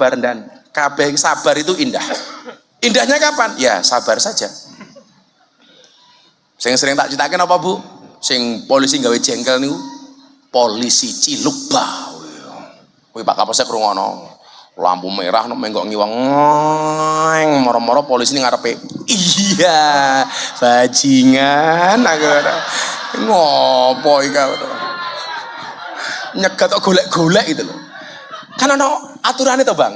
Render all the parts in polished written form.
sabar dan kabeh sabar itu indah. Indahnya kapan? Ya sabar saja. Sing sering tak citakan apa Bu? Sing polisi gawe jengkel niku polisi Cilukba. Wih Pak Kapolsek krungono. Lampu merah nek menggok ngiwang moro-moro polisi ning ngarepe. Iya, bajingan aku. Ngopo iki kok. Nyegat kok golek-golek gitu loh. Kan ono aturannya toh Bang.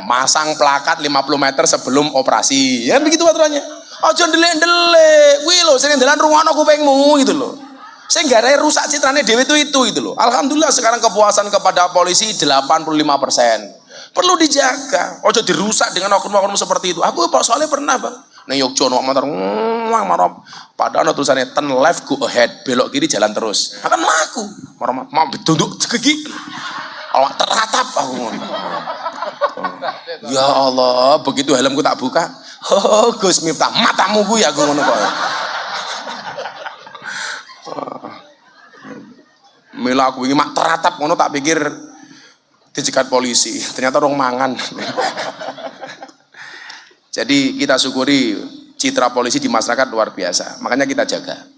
Masang plakat 50 meter sebelum operasi. Ya begitu aturannya. Aja ndelik-ndelik. Kuwi lho sing ndelan rungono kupingmu gitu loh. Sing gara rusak citrane dhewe itu gitu loh. Alhamdulillah sekarang kepuasan kepada polisi 85%. Perlu dijaga. Ojo dirusak dengan oknum-oknum seperti itu. Aku soalnya pernah Bang. Neng Yogyo no motor marah. Padahal tulisannya turn left go ahead, belok kiri jalan terus. Akan laku. Marah mau ditunduk gigi. Allah teratap aku. Ya Allah, begitu helmku tak buka. Oh, Gus Miftah, matamu gue ya aku ngono kok. Mila aku ini mak teratap ngono tak pikir dicegat polisi, ternyata orang mangan. Jadi kita syukuri citra polisi di masyarakat luar biasa, makanya kita jaga.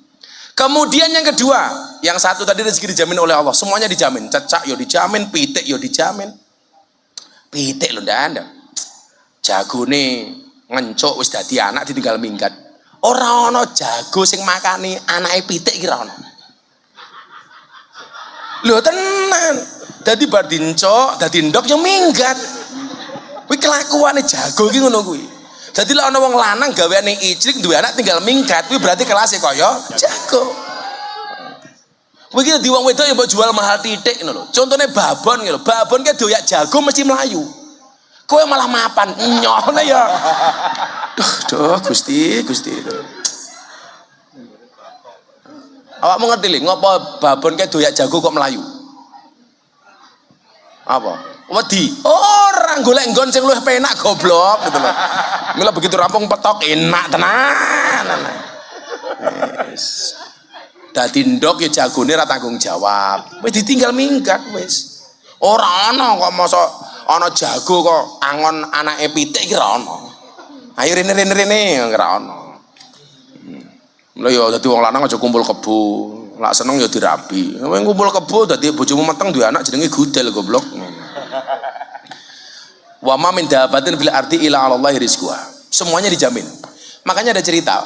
Kemudian yang kedua, yang satu tadi rezeki dijamin oleh Allah, semuanya dijamin. Cecak yo dijamin, pitik yo dijamin. Pitik lho ndak ada. Jagone ngencuk wis dadi anak ditinggal minggat. Ora ana jago sing makani anake pitik ki ora ana. Lho tenan. Dadi bar dincuk, dadi ndok yo minggat. Kuwi kelakuane jago ki ngono kuwi. Dadi lek ana wong lanang gaweane ijlik duwe anak tinggal minggat, kuwi berarti kelasé kaya jago. Kuwi ki di wong wedok ya mbok jual mahal titik ngono lho. Contone babon ki lho. Babon ki doyak jago mesti mlayu. Kowe malah mapan nyone ya. Duh, Gusti. Awakmu ngerti lho, ngopo babon ki doyak jago kok mlayu? Apa? Wedi. Orang golek nggon sing luwih penak goblok gitu loh. Mila begitu rampung petok enak tenan. Wis. Dadi ndok ya jagone ra tanggung jawab. Wis ditinggal minggat wis. Ora ana kok mosok ana jago kok angon anake pitik ki ra ana. Ayo rene ora ana. Lha ya dadi wong lanang aja kumpul kebo. Lak seneng ya dirabi. Kowe kumpul kebo dadi bojomu meteng duwe anak jenenge gudel goblok. Wa ma min dabatin fil ardi illa 'alallahi rizquha. Semuanya dijamin. Makanya ada cerita.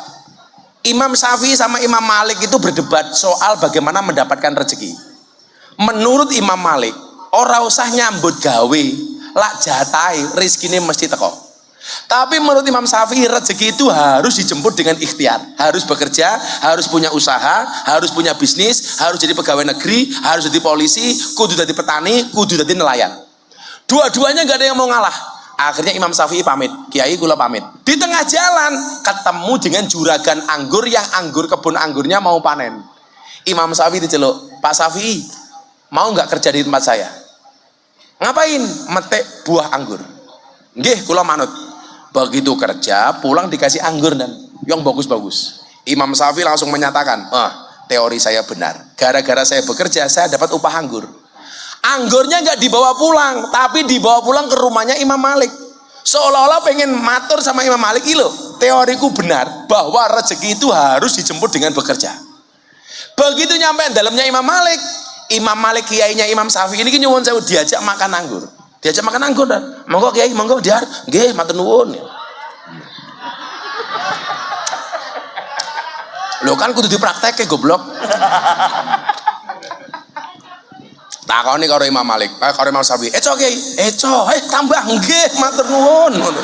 Imam Syafi'i sama Imam Malik itu berdebat soal bagaimana mendapatkan rezeki. Menurut Imam Malik, ora usah nyambut gawe, lak jatahe rezekine mesti teko. Tapi menurut Imam Syafi'i rezeki itu harus dijemput dengan ikhtiar, harus bekerja, harus punya usaha, harus punya bisnis, harus jadi pegawai negeri, harus jadi polisi, kudu jadi petani, kudu jadi nelayan. Dua-duanya nggak ada yang mau ngalah. Akhirnya Imam Syafi'i pamit, Kiai kula pamit. Di tengah jalan ketemu dengan juragan anggur yang kebun anggurnya mau panen. Imam Syafi'i diceluk, Pak Syafi'i, mau nggak kerja di tempat saya? Ngapain? Metik buah anggur. Nggih, kula manut. Begitu kerja, pulang dikasih anggur dan yang bagus-bagus. Imam Syafi'i langsung menyatakan, teori saya benar. Gara-gara saya bekerja, saya dapat upah anggur. Anggurnya nggak dibawa pulang, tapi dibawa pulang ke rumahnya Imam Malik. Seolah-olah pengen matur sama Imam Malik, loh, teoriku benar bahwa rezeki itu harus dijemput dengan bekerja. Begitu nyampe dalamnya Imam Malik kiainya Imam Syafi'i ini nyuwun sewu diajak makan anggur. Diajak makan anggur dan monggo Kiai, monggo diar, nggih matur nuwun. Lho kan kudu dipraktekke goblok. Takoni karo Imam Malik, karo Imam Syafi'i. Eco Kiai, tambah nggih matur nuwun ngono.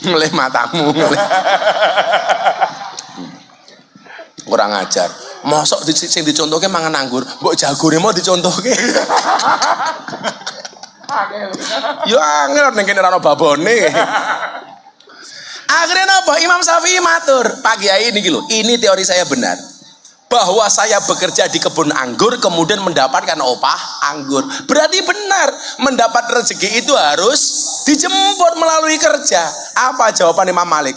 Meleh matamu. Kurang ajar. Mosok sing dicontohke mangan anggur, mbok jagone mau dicontohke. Yo angel ning kene ora ono babone. Akhirnya apa? Imam Syafi'i matur, Pak Kiai ini lho, ini teori saya benar. Bahwa saya bekerja di kebun anggur kemudian mendapatkan upah anggur. Berarti benar, mendapat rezeki itu harus dijemput melalui kerja. Apa jawaban Imam Malik?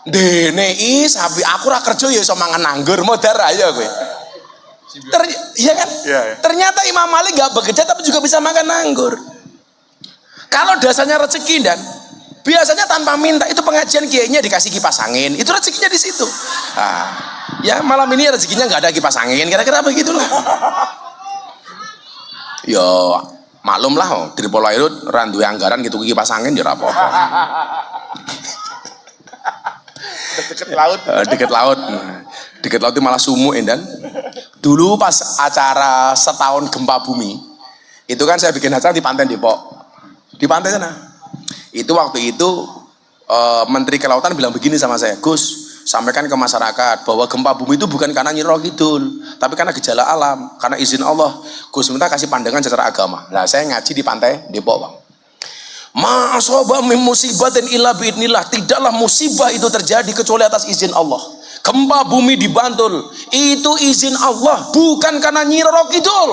Dene sapi aku ra kerja ya iso mangan anggur, modar aja kowe. Iya kan? Ya. Ternyata Imam Malik nggak bekerja tapi juga bisa makan anggur. Kalau dasarnya rezeki dan biasanya tanpa minta itu pengajian kiainya dikasih kipas angin, itu rezekinya di situ. Nah, ya malam ini rezekinya nggak ada kipas angin, kira-kira begitulah. Yo maklum lah, dari pola itu randu anggaran gitu kipas angin ya apa-apa. Dekat laut. Dekat laut itu malah sumuk dan dulu pas acara setahun gempa bumi itu kan saya bikin acara di pantai Depok, di pantai sana. Itu waktu itu Menteri Kelautan bilang begini sama saya, Gus, sampaikan ke masyarakat bahwa gempa bumi itu bukan karena Nyi Roro Kidul, tapi karena gejala alam, karena izin Allah. Gus minta kasih pandangan secara agama. Nah saya ngaji di pantai Depok, Bang. Ma'asoba min musibatin illa biidnillah, tidaklah musibah itu terjadi kecuali atas izin Allah. Gempa bumi di Bantul itu izin Allah, bukan karena Nyi Roro Kidul.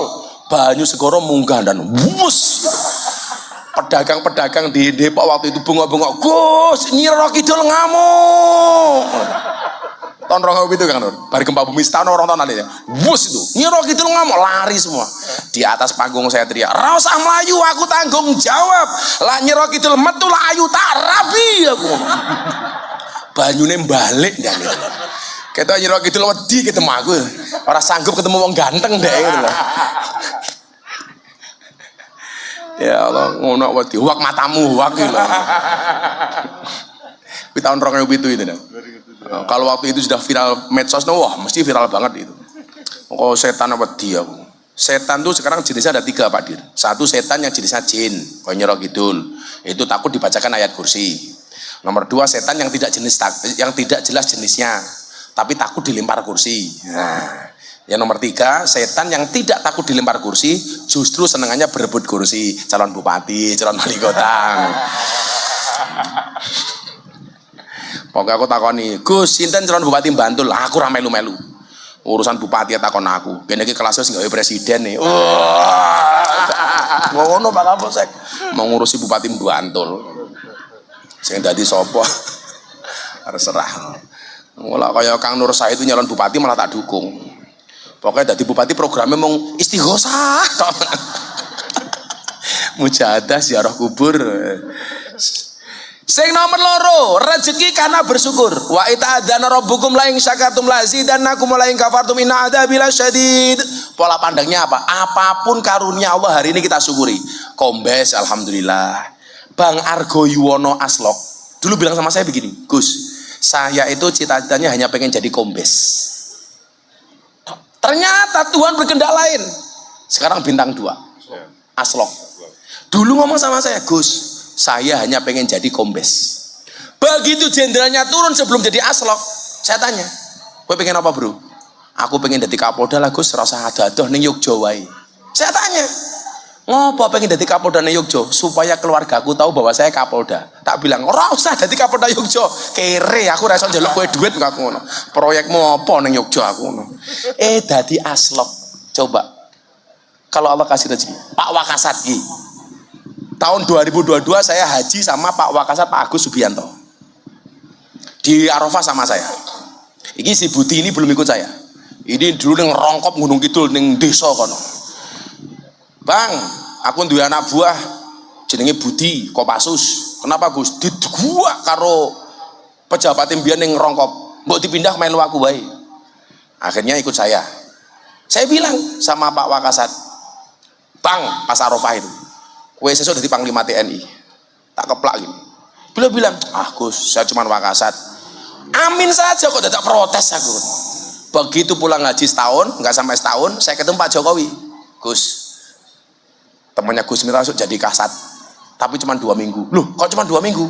Banyu segoro munggah dan wus. Pedagang-pedagang di Depok waktu itu bengok-bengok, Gus, Nyi Roro Kidul ngamuk. Tahun 2007 itu kan, Nur. Bari gempa bumi setahun orang tahun nanti ya. Wus itu, Nyi Roro Kidul ngamuk, lari semua. Di atas panggung saya teriak, "Ra usah melayu, aku tanggung jawab. Lah Nyi Roro Kidul metu lah ayu tak rabi aku." Banyune balik dan itu. Kata Nyi Roro Kidul wedi ketemu aku. Ora sanggup ketemu wong ganteng deh gitu loh. Ya Allah, ngono wedi wak matamu wak gitu. Di tahun 2007 itu dah. Kalau waktu itu sudah viral medsos, wah mesti viral banget itu. Oh setan wedi aku. Setan tuh sekarang jenisnya ada 3 Pak Dir. Satu setan yang jenisnya jin, kayak Nyi Roro Kidul. Itu takut dibacakan ayat kursi. Nomor 2 setan yang tidak jelas jenisnya, tapi takut dilempar kursi. Nah. Yang nomor 3, setan yang tidak takut dilempar kursi, justru senengannya berebut kursi, calon bupati, calon wali kota. Pokoknya aku takoni, Gus, sinten calon bupati Bantul? Aku ra melu-melu. Urusan bupati ya takon aku. Kene iki kelasnya sing gawe presiden nih. Ngono Pak Kapolsek. Mau ngurusi bupati Bantul. Sing dadi sapa? Terserah. Ngolah kaya Kang Nur Said itu nyalon bupati malah tak dukung. Pokoknya dari bupati programnya mau istighosah, mujahadah ziarah kubur. Sing nomor loro, rezeki karena bersyukur. Wa ita'adzana rabbukum la in syakartum la azidannakum wa la in kafartum inna adzabi lasyadid. Pola pandangnya apa? Apapun karunia Allah hari ini kita syukuri. Kombes alhamdulillah. Bang Argo Yuwono Aslok dulu bilang sama saya begini, Gus, saya itu cita-citanya hanya pengen jadi kombes. Ternyata Tuhan berkehendak lain. Sekarang bintang 2. Aslok. Dulu ngomong sama saya, Gus, saya hanya pengen jadi kombes. Begitu jenderalnya turun sebelum jadi aslok, saya tanya, "Kowe pengen apa, Bro?" "Aku pengen jadi Kapolda lah, Gus, rasa adoh ning Yogya wae." Saya tanya, "Ngopo pengen jadi Kapolda ning Yogya?" "Supaya keluargaku tahu bahwa saya Kapolda." Tak bilang, "Ora usah jadi Kapolda Yogya, kere aku ra iso njaluk kowe duit kok ngono. Proyekmu apa ning Yogya aku ngono." Dadi aslok. Coba. Kalau Allah kasih rezeki, Pak Wakasat iki. Tahun 2022 saya haji sama Pak Wakasat, Pak Agus Subianto. Di Arafah sama saya. Iki si Buti ini belum ikut saya. Ini dulu ning Rongkop Gunung Kidul ning desa kono. "Bang, aku duwe anak buah jenenge Budi Kopassus." "Kenapa, Gus?" "Diguak karo pejabat mbiyen ning Rongkop. Mbok dipindah melu aku wae." Akhirnya ikut saya. Saya bilang sama Pak Wakasat, "Bang, pas Arafah itu, kowe sesuk dadi Panglima TNI." Tak keplak gini. Beliau bilang, Gus, saya cuma Wakasat." Amin saja kok tidak protes aku. Begitu pulang haji setahun, nggak sampai setahun, saya ketemu Pak Jokowi. "Gus, temannya Gus Miftah masuk jadi kasat, tapi cuma 2 minggu." "Loh, kok cuma 2 minggu?"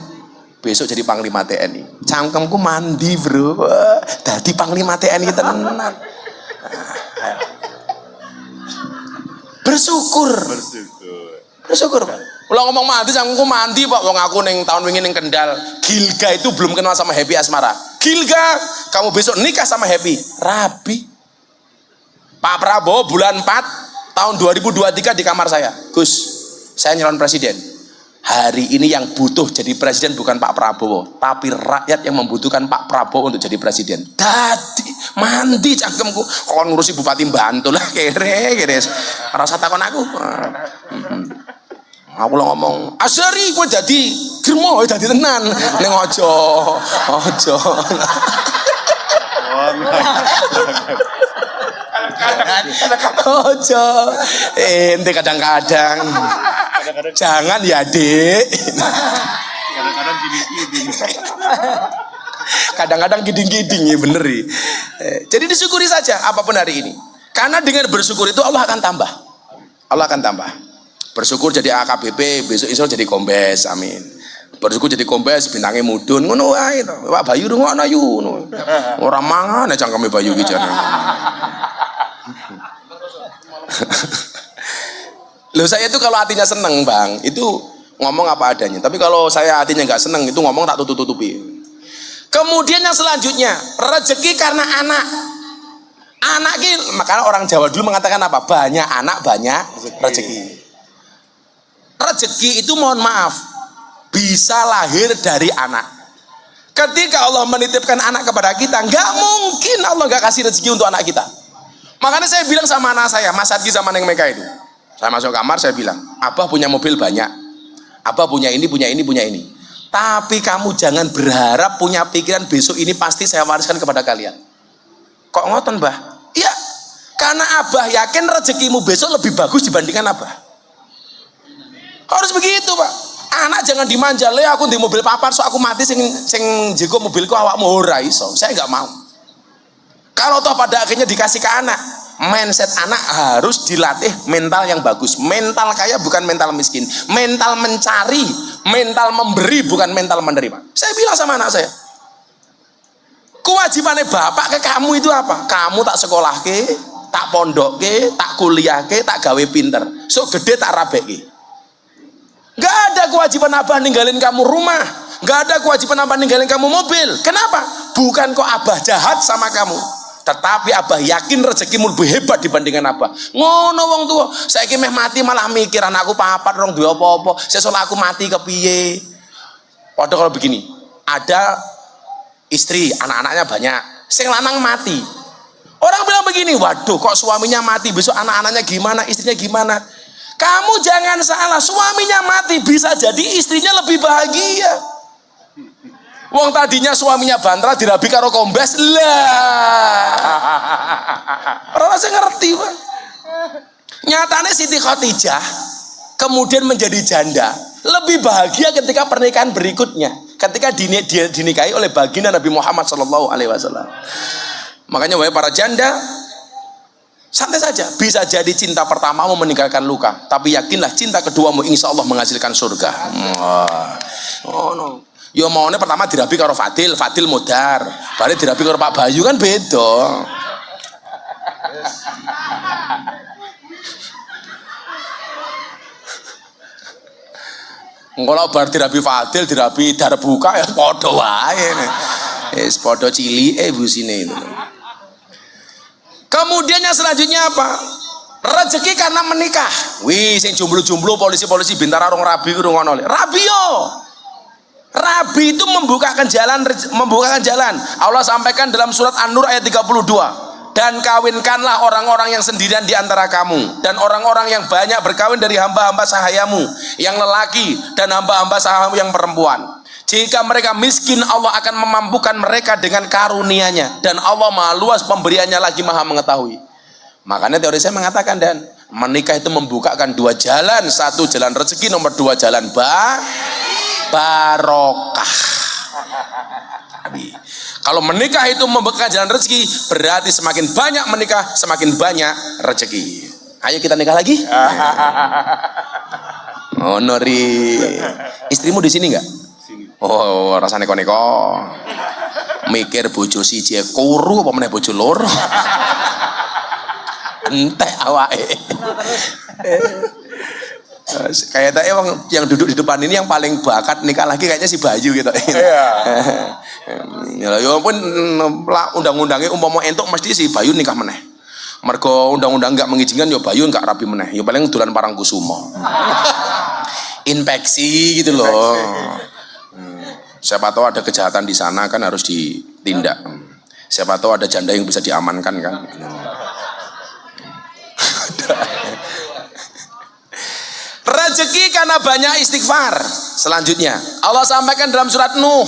"Besok jadi Panglima TNI." Cangkemku mandi, Bro. Dadi Panglima TNI tenan. Bersyukur. Pak. Kalau ngomong mandi, cangkemku mandi, Pak. Wong aku ning tahun wingi ning Kendal, Gilga itu belum kenal sama Happy Asmara. "Gilga, kamu besok nikah sama Happy." Rabi. Pak Prabowo bulan 4 tahun 2023 di kamar saya, "Gus, saya nyalon presiden. Hari ini yang butuh jadi presiden bukan Pak Prabowo, tapi rakyat yang membutuhkan Pak Prabowo untuk jadi presiden. Dadi mandi cangkemku, kon ngurusi Bupati Bantul lah kere. Rasa takon aku. Aku lo ngomong, Azari kowe dadi gremo dadi tenan. Ning aja. Ojo. Ente kadang-kadang. Jangan ya, Dik. Kadang-kadang giding-giding. Kadang-kadang giding-giding ya bener ya. Jadi disyukuri saja apapun hari ini. Karena dengan bersyukur itu Allah akan tambah. Allah akan tambah. Bersyukur jadi AKBP, besok iso jadi kombes, amin. Bersyukur jadi kombes, bintangnya mudun, ngono wae to. Pak Bayu ngono yu ngono. Ora mangan cangkeme Bayu ki jane. Loh saya itu kalau hatinya seneng bang, itu ngomong apa adanya. Tapi kalau saya hatinya nggak seneng, itu ngomong tak tutup-tutupi. Kemudian yang selanjutnya, rezeki karena anak. Anak ini, makanya orang Jawa dulu mengatakan apa? Banyak anak, banyak rezeki. Rezeki itu mohon maaf, bisa lahir dari anak. Ketika Allah menitipkan anak kepada kita, nggak mungkin Allah nggak kasih rezeki untuk anak kita. Makanya saya bilang sama anak saya, Mas Adki sama Neng Meka itu. Saya masuk kamar, saya bilang, Abah punya mobil banyak. Abah punya ini, punya ini, punya ini. Tapi kamu jangan berharap punya pikiran besok ini pasti saya wariskan kepada kalian. Kok ngoten, Mbah? Iya, karena Abah yakin rezekimu besok lebih bagus dibandingkan Abah. Harus begitu, Pak. Anak jangan dimanja, le aku di mobil papan, so aku mati sing jeko mobilku awakmu ora iso. Saya nggak mau. Kalau toh pada akhirnya dikasih ke anak, mindset anak harus dilatih mental yang bagus. Mental kaya bukan mental miskin. Mental mencari, mental memberi bukan mental menerima. Saya bilang sama anak saya, kewajibannya bapak ke kamu itu apa? Kamu tak sekolah ke, tak pondok ke, tak kuliah ke, tak gawe pinter. So gede tak rabek ke. Gak ada kewajiban abah ninggalin kamu rumah. Gak ada kewajiban abah ninggalin kamu mobil. Kenapa? Bukan kok abah jahat sama kamu, tetapi abah yakin rezekimu lebih hebat dibandingkan abah. Ngono wong tua. Saya meh mati malah mikir anakku papat rong duwe apa-apa. Sesuk aku mati kepiye? Padahal kalau begini, ada istri, anak-anaknya banyak. Sing lanang mati. Orang bilang begini, waduh kok suaminya mati, besok anak-anaknya gimana, istrinya gimana? Kamu jangan salah, suaminya mati bisa jadi istrinya lebih bahagia. Wong tadinya suaminya bantra dirabi karo kombes lah. Orang saya ngerti, Pak. Nyatanya Siti Khadijah kemudian menjadi janda lebih bahagia ketika pernikahan berikutnya, ketika dia dinikahi oleh baginda Nabi Muhammad SAW. Makanya wahai para janda, santai saja, bisa jadi cinta pertamamu meninggalkan luka, tapi yakinlah cinta keduamu insya Allah menghasilkan surga. Oh no. Yo maunya pertama dirabi karo Fadil modar, balik dirabi karo Pak Bayu kan beda. Kalau bar dirabi Fadil, dirabi Darbuka ya podo wae. Podo cili busine itu. Kemudian yang selanjutnya apa? Rezeki karena menikah. Wih, sing jomblo-jomblo polisi-polisi Bintara rong rabi ku ngono. Rabi yo. Rabi itu membukakan jalan. Allah sampaikan dalam surat An-Nur ayat 32. Dan kawinkanlah orang-orang yang sendirian di antara kamu, dan orang-orang yang banyak berkawin dari hamba-hamba sahayamu yang lelaki dan hamba-hamba sahayamu yang perempuan. Jika mereka miskin, Allah akan memampukan mereka dengan karunia-Nya, dan Allah Maha luas pemberiannya lagi Maha mengetahui. Makanya teori saya mengatakan, dan menikah itu membukakan dua jalan. Satu jalan rezeki, nomor dua jalan barokah. Kalau menikah itu membuka jalan rezeki, berarti semakin banyak menikah, semakin banyak rezeki. Ayo kita nikah lagi. Oh Nori, istrimu di sini nggak? Oh rasanya neko-neko. Mikir bojo siji kuru apa meneh bojo loro. Entek awake. Kayak tadi yang duduk di depan ini yang paling bakat nikah lagi kayaknya si Bayu gitu. Iya. Ya pun undang-undangnya umpama entuk mesti si Bayu nikah meneh. Mergo undang-undang enggak mengizinkan ya Bayu enggak rapi meneh. Ya paling dolan Parangkusumo. infeksi gitu loh. Siapa tahu ada kejahatan di sana kan harus ditindak. Siapa tahu ada janda yang bisa diamankan kan. Rezeki karena banyak istighfar. Selanjutnya Allah sampaikan dalam surat Nuh,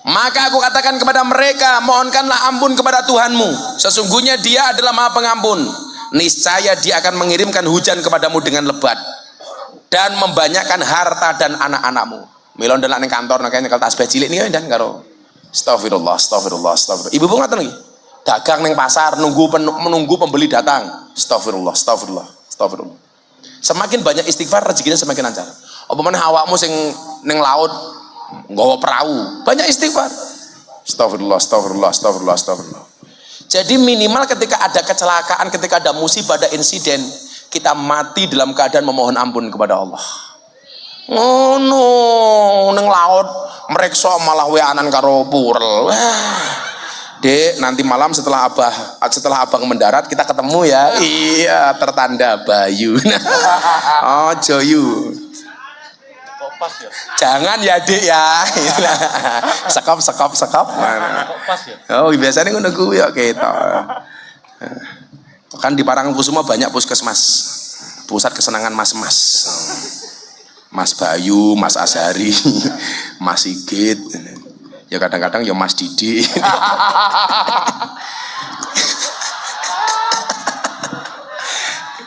maka aku katakan kepada mereka, mohonkanlah ampun kepada Tuhanmu, sesungguhnya Dia adalah Maha Pengampun. Niscaya Dia akan mengirimkan hujan kepadamu dengan lebat dan membanyakkan harta dan anak-anakmu. Milon delak ning kantor nek nyekel tasbih cilik niki dan karo astagfirullah. Ibu-ibu ngaten lagi. Dagang ning pasar menunggu pembeli datang. Astagfirullah. Semakin banyak istighfar rezekinya semakin lancar. Apa meneh awakmu sing ning laut nggawa perahu, banyak istighfar. Astagfirullah. Jadi minimal ketika ada kecelakaan, ketika ada musibah, ada insiden, kita mati dalam keadaan memohon ampun kepada Allah. Oh no, neng laut mereka malah weanan karo purel. Dek, nanti malam setelah abang mendarat kita ketemu ya. Iya, tertanda Bayu. Oh Joyu. Pas ya? Jangan ya dek ya. Sekop. Pas ya? Oh biasanya ngono kuwi ya kita. Kan di Parangkusuma banyak puskesmas, pusat kesenangan mas-mas. Mas Bayu, Mas Azhari, Mas Sigit, ya kadang-kadang ya Mas Didi.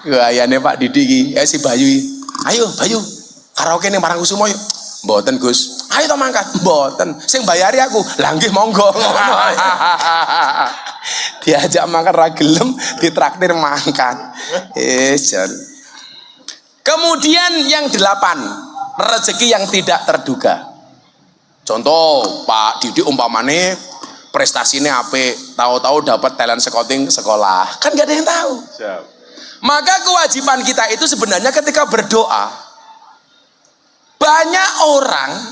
Gayane Pak Didi si Bayu, ayo Bayu, karaoke ning Parangkusuma yuk. Mboten Gus, ayo to mangkat. Mboten, sing bayari aku. Lah nggih monggo. Diajak mangkat ra gelem, ditraktir mangkat. Jan. Kemudian yang 8, rezeki yang tidak terduga. Contoh Pak Didi umpamane prestasinya apik, tahu-tahu dapat talent scouting sekolah, kan gak ada yang tahu. Siap. Maka kewajiban kita itu sebenarnya ketika berdoa, banyak orang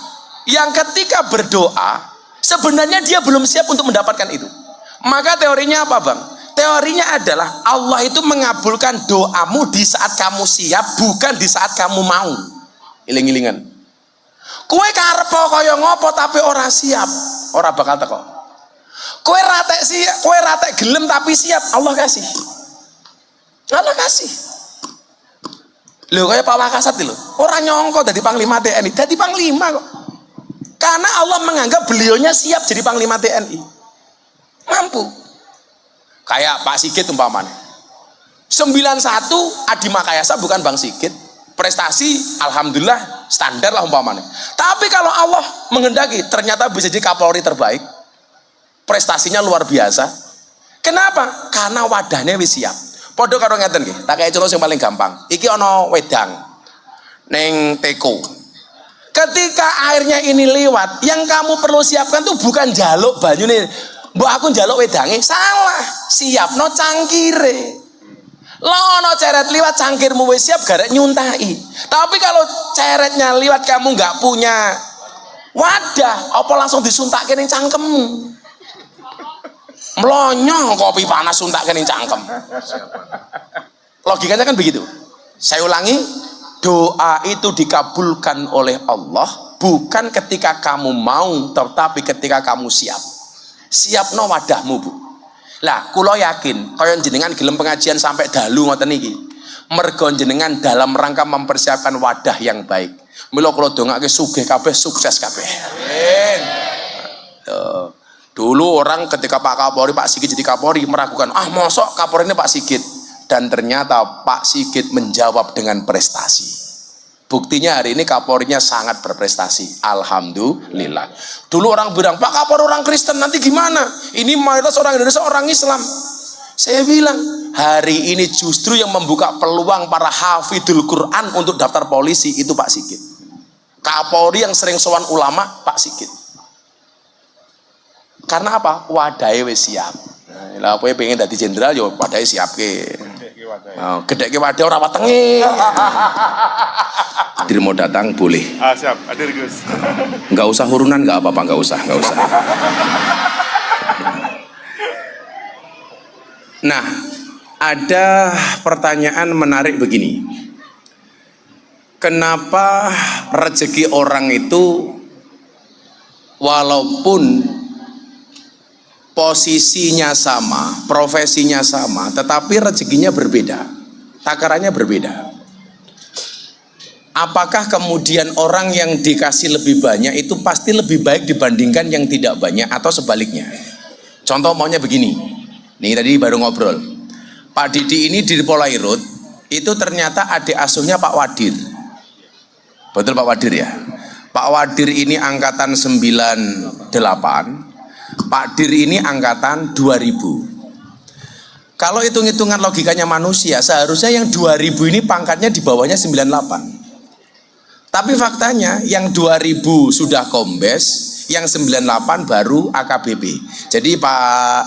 yang ketika berdoa sebenarnya dia belum siap untuk mendapatkan itu. Maka teorinya apa Bang? Teorinya adalah Allah itu mengabulkan doamu di saat kamu siap, bukan di saat kamu mau. Iling-ilingan. Kowe karep kaya ngopo tapi ora siap, ora bakal teko. Kowe ratek gelem tapi siap, Allah kasih. Allah kasih. Lho kaya Pak Wakasat lho, ora nyongko dadi panglima TNI, dadi panglima kok. Karena Allah menganggap beliaunya siap jadi panglima TNI. Mampu. Kayak Pak Sigit umpamanya 91 Adi Makayasa bukan Bang Sigit, prestasi alhamdulillah standar lah umpamanya. Tapi kalau Allah menghendaki ternyata bisa jadi Kapolri terbaik, prestasinya luar biasa. Kenapa? Karena wadahnya wis siap. Podo karo ngeten nggih, tak kaya contoh yang paling gampang. Iki ana wedang neng teko. Ketika airnya ini lewat, yang kamu perlu siapkan tuh bukan jaluk banyune. Mbok aku njaluk wedange, salah. Siapno cangkire. Lah ono ceret liwat cangkirmu wis siap garek nyuntai. Tapi kalau ceretnya liwat kamu nggak punya wadah, apa langsung disuntakke ning cangkemmu? Mlonyong kopi panas suntakke ning cangkem. Logikanya kan begitu. Saya ulangi, doa itu dikabulkan oleh Allah bukan ketika kamu mau, tetapi ketika kamu siap. Siapno wadahmu Bu. Lah kula yakin kaya jenengan gelem pengajian sampai dalu ngoten niki mergo jenengan dalam rangka mempersiapkan wadah yang baik. Mila kula dongake sugih kabeh, sukses kabeh. Amin. Dulu orang ketika Pak Kapolri, Pak Sigit jadi Kapolri meragukan, mosok Kapolri ini Pak Sigit, dan ternyata Pak Sigit menjawab dengan prestasi. Buktinya hari ini Kapolrinya sangat berprestasi, alhamdulillah. Dulu orang bilang, Pak Kapolri orang Kristen, nanti gimana? Ini mayoritas orang Indonesia orang Islam. Saya bilang, hari ini justru yang membuka peluang para hafidul Quran untuk daftar polisi itu Pak Sigit. Kapolri yang sering sowan ulama, Pak Sigit. Karena apa? Wadahnya wis siap. Lah kowe pengen dadi jenderal yo wadahnya siap ke. Gede ke wadah ora wetenge. Dir mau datang boleh. Siap, hadir Gus. Enggak usah hurunan, enggak apa-apa, enggak usah. Nah, ada pertanyaan menarik begini. kenapa rezeki orang itu walaupun posisinya sama, profesinya sama, tetapi rezekinya berbeda, takarannya berbeda. Apakah kemudian orang yang dikasih lebih banyak itu pasti lebih baik dibandingkan yang tidak banyak atau sebaliknya? Contoh maunya begini, nih tadi baru ngobrol, Pak Didi ini di Polairut itu ternyata adik asuhnya Pak Wadir. Betul Pak Wadir ya? Pak Wadir ini angkatan 98, Pak Dir ini angkatan 2000. Kalau hitung-hitungan logikanya manusia, seharusnya yang 2000 ini pangkatnya di bawahnya 98. Tapi faktanya yang 2000 sudah kombes, yang 98 baru AKBP. Jadi Pak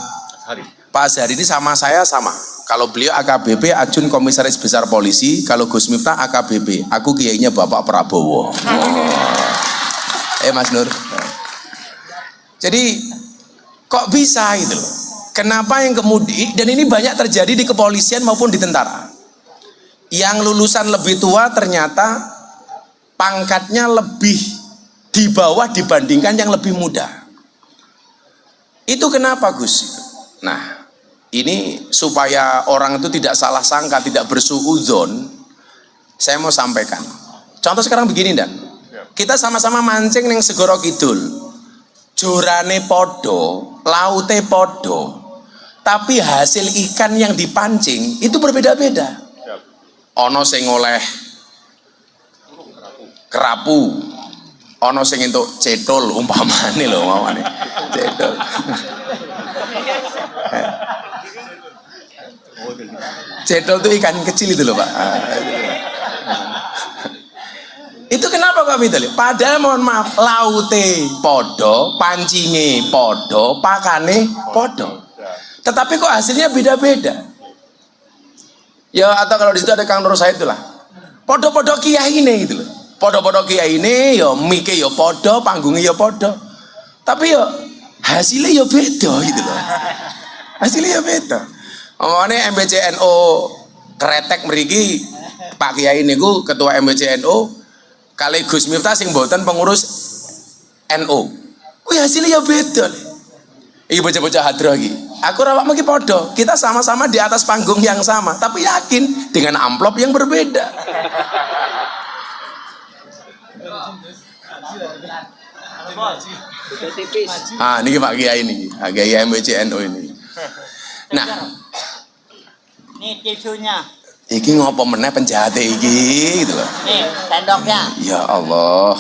Azhar ini sama saya sama. Kalau beliau AKBP, Ajun Komisaris Besar Polisi. Kalau Gus Miftah AKBP, aku kiainya Bapak Prabowo. Mas Nur. Jadi kok bisa itu loh? Kenapa yang kemudian, dan ini banyak terjadi di kepolisian maupun di tentara. Yang lulusan lebih tua ternyata pangkatnya lebih di bawah dibandingkan yang lebih muda. Itu kenapa Gus? Nah, ini supaya orang itu tidak salah sangka, tidak bersuudzon, saya mau sampaikan. Contoh sekarang begini Dan, kita sama-sama mancing neng Segoro Kidul, jurane podo, laute podo, tapi hasil ikan yang dipancing itu berbeda-beda. Ono sing oleh kerapu, ono sing entuk cedol umpamane lho mawane. Cedol. Cedol itu ikan kecil itu loh Pak. Itu kenapa kok gitu? Padahal mohon maaf, laute podo, pancinge podo, pakane podo. Tetapi kok hasilnya beda-beda. Ya atau kalau di situ ada Kang Nur Said itulah. Podo-podo kiai ini gitu loh. Podo-podo kiai ini ya mike ya podo, panggungnya ya podo. Tapi ya hasilnya ya beda gitu loh. Hasilnya ya beda. Omongane MBCNO kretek mriki Pak Kiai niku ketua MBCNO kali Gus Miftah sing mboten pengurus NU. Wih hasilnya ya beda. Iki bocah-bocah hadroh iki. Aku rawakmu iki podo. Kita sama-sama di atas panggung yang sama, tapi yakin dengan amplop yang berbeda. Ah, niki Pak Kiai niki, Kiai MBCNU ini. Nah, ini tisunya. Iki ngopo meneh penjahate iki gitu loh. Nih, sendoknya. Ya Allah.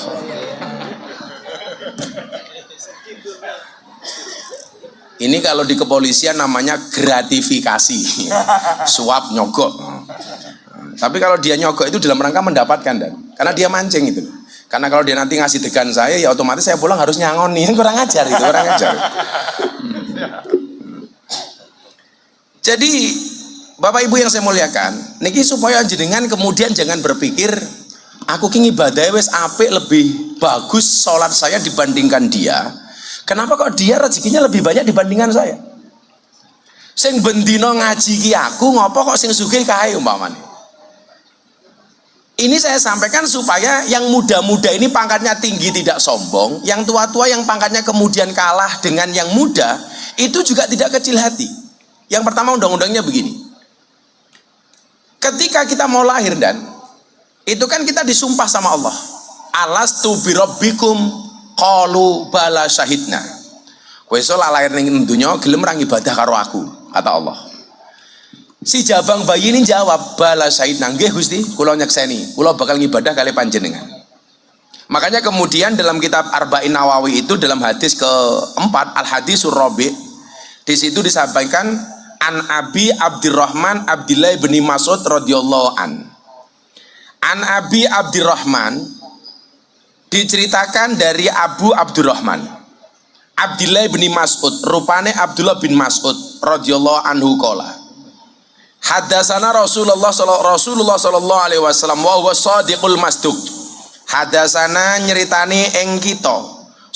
Ini kalau di kepolisian namanya gratifikasi. Suap nyogok. Tapi kalau dia nyogok itu dalam rangka mendapatkan Dan. Karena dia mancing itu. Karena kalau dia nanti ngasih degan saya, ya otomatis saya pulang harus nyangoni. Kurang ajar itu, kurang ajar. Jadi Bapak Ibu yang saya muliakan, niki supaya jenengan kemudian jangan berpikir aku ki ibadah wis apik lebih bagus sholat saya dibandingkan dia. Kenapa kok dia rezekinya lebih banyak dibandingkan saya? Sing bendino ngaji ki aku, ngopo kok sing sugih kae umpamane. Ini saya sampaikan supaya yang muda-muda ini pangkatnya tinggi tidak sombong, yang tua-tua yang pangkatnya kemudian kalah dengan yang muda itu juga tidak kecil hati. Yang pertama undang-undangnya begini. Ketika kita mau lahir Dan, itu kan kita disumpah sama Allah. Alastu birabbikum qalu bala syahidna. Kowe iso lahir ning dunya gelem ra ibadah karo aku, kata Allah. Si jabang bayi ini jawab, bala syahidna, nggih Gusti, kula nyekseni, kula bakal ngibadah kali panjenengan. Makanya kemudian dalam kitab Arba'in Nawawi itu dalam hadis keempat, Al-Hadisur Rabi', di situ disampaikan an Abi Abdurrahman Abdillah bin Mas'ud radhiyallahu an. An Abi Abdurrahman diceritakan dari Abu Abdurrahman Abdillah bin Mas'ud, rupane Abdullah bin Mas'ud radhiyallahu anhu qala. Hadasana Rasulullah sallallahu alaihi wasallam wa huwa shadiqul masduq. Hadasana nyeritani ing kita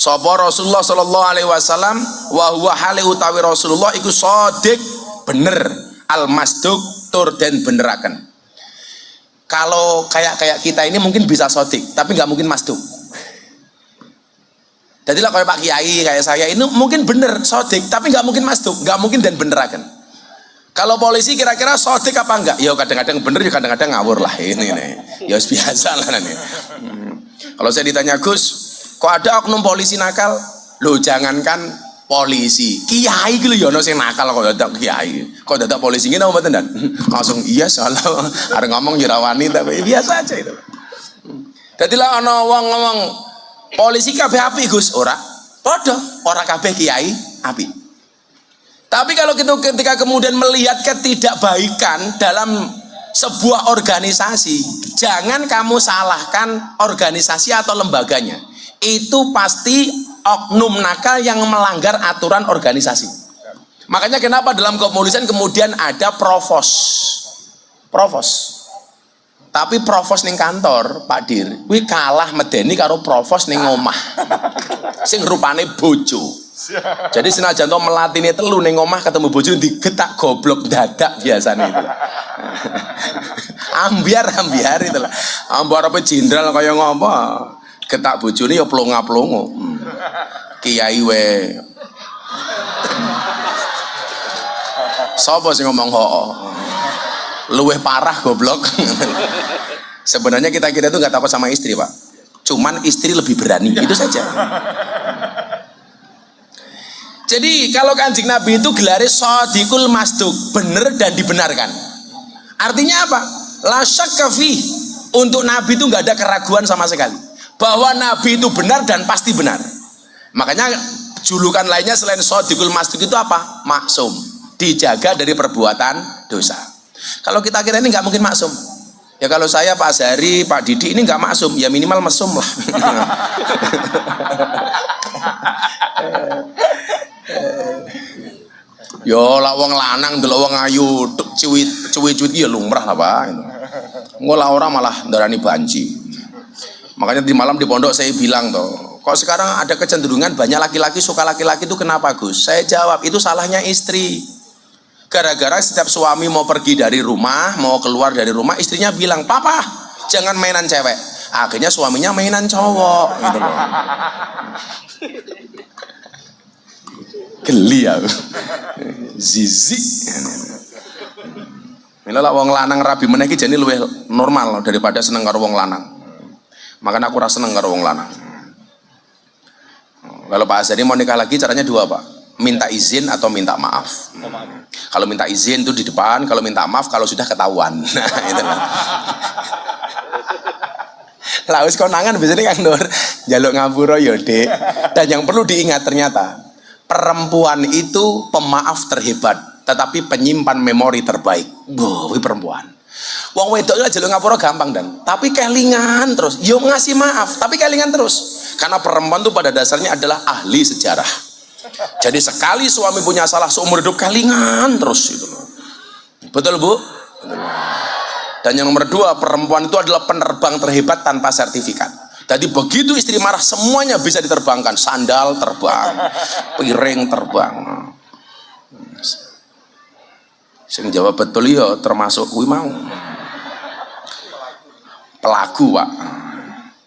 sapa Rasulullah sallallahu alaihi wasallam wa huwa hale utawi Rasulullah iku shadiq bener al masduq tur den beneraken. Kalau kayak kita ini mungkin bisa sodik, tapi nggak mungkin masduk. Jadilah kayak Pak Kiai, kayak saya ini mungkin bener sodik, tapi nggak mungkin masduk, nggak mungkin dan bener akan. Kalau polisi kira-kira sodik apa enggak? Ya kadang-kadang bener, ya kadang-kadang ngawur lah ini nih. Ya biasa lah nih. Kalau saya ditanya Gus, kok ada oknum polisi nakal? Loh jangankan polisi, kiai gitu ya, sing nakal kok dadak kiai, kok dadak polisi gini apa tendan? Langsung iya salah, ada ngomong jerawani tapi biasa aja itu. Jadilah ono wong ngomong polisi kabeh api Gus, ora, podo, ora kabeh kiai api. Tapi kalau kita ketika kemudian melihat ketidakbaikan dalam sebuah organisasi, jangan kamu salahkan organisasi atau lembaganya. Itu pasti oknum nakal yang melanggar aturan organisasi. Makanya kenapa dalam kepolisian kemudian ada provos. Tapi provos ning kantor, Pak Dir, kuwi kalah medeni karo provos ning omah. Sing rupane bojo. Jadi senajan to melatine telu ning omah ketemu bojo digetak goblok dadak biasane itu. Ambiar itu lah. Ambar apa jenderal kaya ngopo. Getak bojone ya plonga-plongo. Kiai we. Sapa sing ngomong hoo? Luweh parah goblok. Sebenarnya kita itu nggak takut sama istri, Pak. Cuman istri lebih berani, itu saja. Jadi kalau Kanjeng Nabi itu gelarnya shadiqul masduq, benar dan dibenarkan. Artinya apa? La syakka fi. Untuk Nabi itu nggak ada keraguan sama sekali. Bahwa Nabi itu benar dan pasti benar. Makanya julukan lainnya selain shadiqul masduq itu apa? Maksum, dijaga dari perbuatan dosa. Kalau kita kira ini nggak mungkin maksum. Ya kalau saya Pak Azhari, Pak Didi ini nggak maksum, ya minimal mesum lah. Yo lah wong lanang delok wong ayu cuwit-cuwit ya lumrah lah Pak. Ngolah orang malah ndarani banci. Makanya di malam di pondok saya bilang toh, kok sekarang ada kecenderungan banyak laki-laki suka laki-laki itu kenapa Gus? Saya jawab itu salahnya istri. Gara-gara setiap suami mau pergi dari rumah, mau keluar dari rumah, istrinya bilang, "Papa, jangan mainan cewek." Akhirnya suaminya mainan cowok gitu loh. Geli ya. Zizi. Mila wong lanang rabi meneh iki jane luwih normal daripada seneng karo wong lanang. Makanya aku rasa seneng karo wong lanang. Kalau Pak Azhari mau nikah lagi caranya dua Pak, minta izin atau minta maaf. Kalau minta izin itu di depan, kalau minta maaf kalau sudah ketahuan. Nah itu lah. Laus konangan biasanya Kang Nur jaluk ngapura ya Dek. Dan yang perlu diingat ternyata perempuan itu pemaaf terhebat, tetapi penyimpan memori terbaik. Wih perempuan. Wong wedok itu jaluk ngapura gampang dan, tapi kelingan terus. Yo ngasih maaf, tapi kelingan terus. Karena perempuan itu pada dasarnya adalah ahli sejarah. Jadi sekali suami punya salah seumur hidup kelingan terus itu loh. Betul Bu? Betul. Dan yang nomor dua, perempuan itu adalah penerbang terhebat tanpa sertifikat. Jadi begitu istri marah semuanya bisa diterbangkan. Sandal terbang, piring terbang. Sing jawab betul ya termasuk kuwi mau. Pelaku Pak.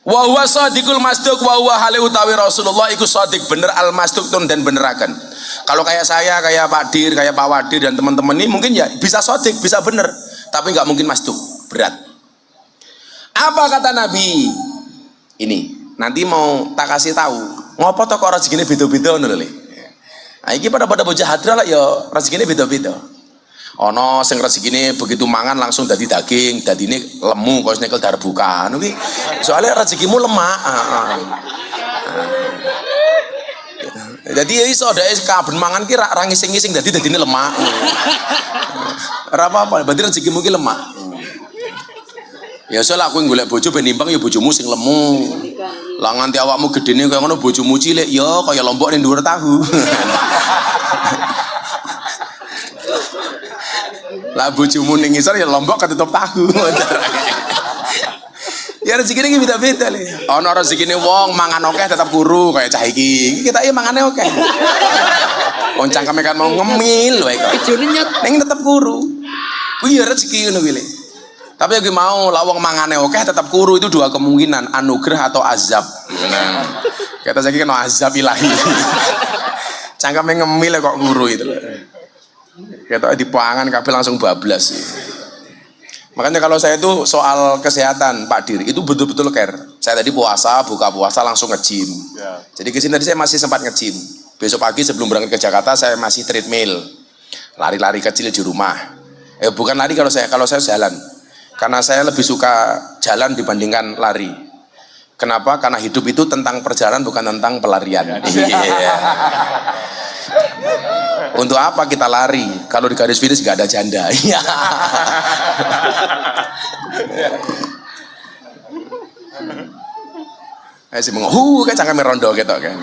Wa huwa shadiqul masduq wa huwa hale utawi Rasulullah iku shadiq bener al masduq dan beneraken. Kalau kayak saya, kayak Pak Dir, kayak Pak Wadir dan teman-teman ini mungkin ya bisa shadiq, bisa bener, tapi nggak mungkin masduq, berat. Apa kata Nabi? Ini nanti mau tak kasih tahu. Ngopo to kok rezekine beda-beda ngono lho. Nah iki pada bocah hadra lah ya rezekine beda-beda. Ono sing rezekine begitu mangan langsung dadi daging, dadine lemu kok nyekel darbuka. Kuwi soalnya rezekimu lemak. Jadi ya iso dhek kaben mangan ki ra ngising-ngising dadine lemak. Ora apa-apa, berarti rezekimu ki lemak. Ya soalnya aku golek bojo ben nimbang ya bojomu sing lemu. Lah nganti awakmu gedene kaya ngono bojomu cilik ya kaya lombok ning dhuwur tahu. Lah bojomu ning ngisor ya lombok ketutup tahu. Ya rezekine iki beda-beda le. Ana rezekine wong mangan akeh tetep kuru kaya cah iki. Kita iki mangane akeh. Wong cangkeme kan mau ngemil wae kok. Ning tetep kuru. Kuwi ya rezeki ngono kuwi le. Tapi yang mau lawang mangane oke tetap kuru, itu dua kemungkinan, anugerah atau azab. Kita saiki kena azab ilahi. Cangkeme ngemil kok kuru itu loh. Kita di pangan kabeh langsung bablas sih. Makanya kalau saya itu soal kesehatan Pak Dir itu betul-betul care. Saya tadi buka puasa langsung nge-gym. Ya. Jadi kesini tadi saya masih sempat nge-gym. Besok pagi sebelum berangkat ke Jakarta saya masih treadmill, lari-lari kecil di rumah. Bukan lari kalau saya jalan. Karena saya lebih suka jalan dibandingkan lari. Kenapa? Karena hidup itu tentang perjalanan bukan tentang pelarian. Iya. Untuk apa kita lari kalau di garis finish gak ada janda? Iya. Sih mengohu kan cangkeme rondo gitu kan.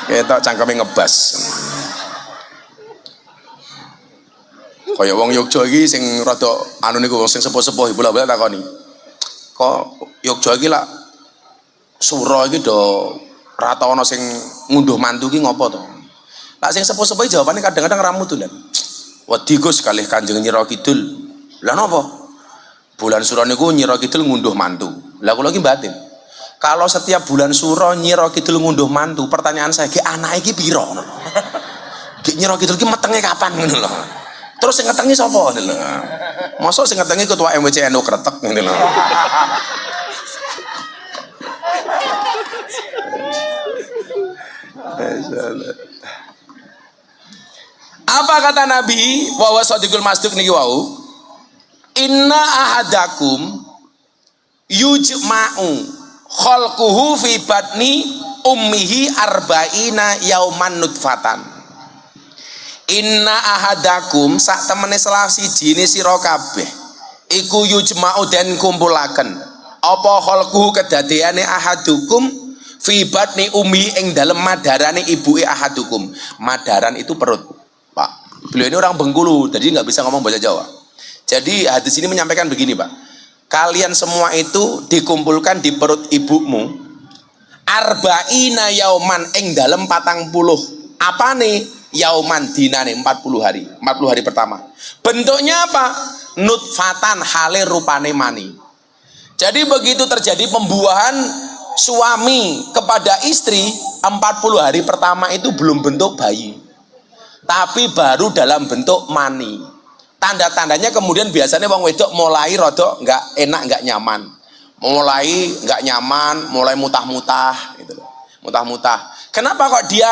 Gitu cangkeme ngebas. Kaya wong Yogya iki sing rada anu niku wong sing sepuh-sepuh bola-bola takoni. Kok Yogya iki lak sura iki do rata ana sing ngunduh mantu ki ngopo to? Lah sing sepuh-sepuh jawabane kadang-kadang ramutulan. Wedi Gus kalih Kanjeng Nyira Kidul. Lah napa? Bulan Sura niku Nyira Kidul ngunduh mantu. Lah kula iki batin. Kalau setiap bulan Sura Nyira Kidul ngunduh mantu, pertanyaan saya, ki anake iki pira ngono. Ki Nyira Kidul ki metenge kapan ngono lho. Terus sing ngetengi sapa ngono lho. Mosok sing ngetengi ketua MWC NU Kretek ngono lho. Apa kata Nabi wa wasadiqul masduq niki wau? Inna ahadakum yujma'u khalquhu fi batni ummihi arba'ina yauman nutfatan. Inna ahadakum sak temene salah siji ne sira kabeh iku yujma'u den kumpulaken apa khalquhu kedadeane ahadukum fi batni ummi ing dalem madarane ibuke ahadukum. Madaran itu perut, Pak. Beliau ini orang Bengkulu, jadi nggak bisa ngomong bahasa Jawa. Jadi hadis ini menyampaikan begini, Pak. Kalian semua itu dikumpulkan di perut ibumu arba'ina yauman ing dalem 40. Apa nih? Yauman dinane 40 hari. 40 hari pertama. Bentuknya apa? Nutfatan hale rupane mani. Jadi begitu terjadi pembuahan suami kepada istri 40 hari pertama itu belum bentuk bayi, tapi baru dalam bentuk mani. Tanda-tandanya kemudian biasanya wong wedok mulai rada nggak enak, nggak nyaman, mulai mutah-mutah gitu loh. Mutah-mutah. Kenapa kok dia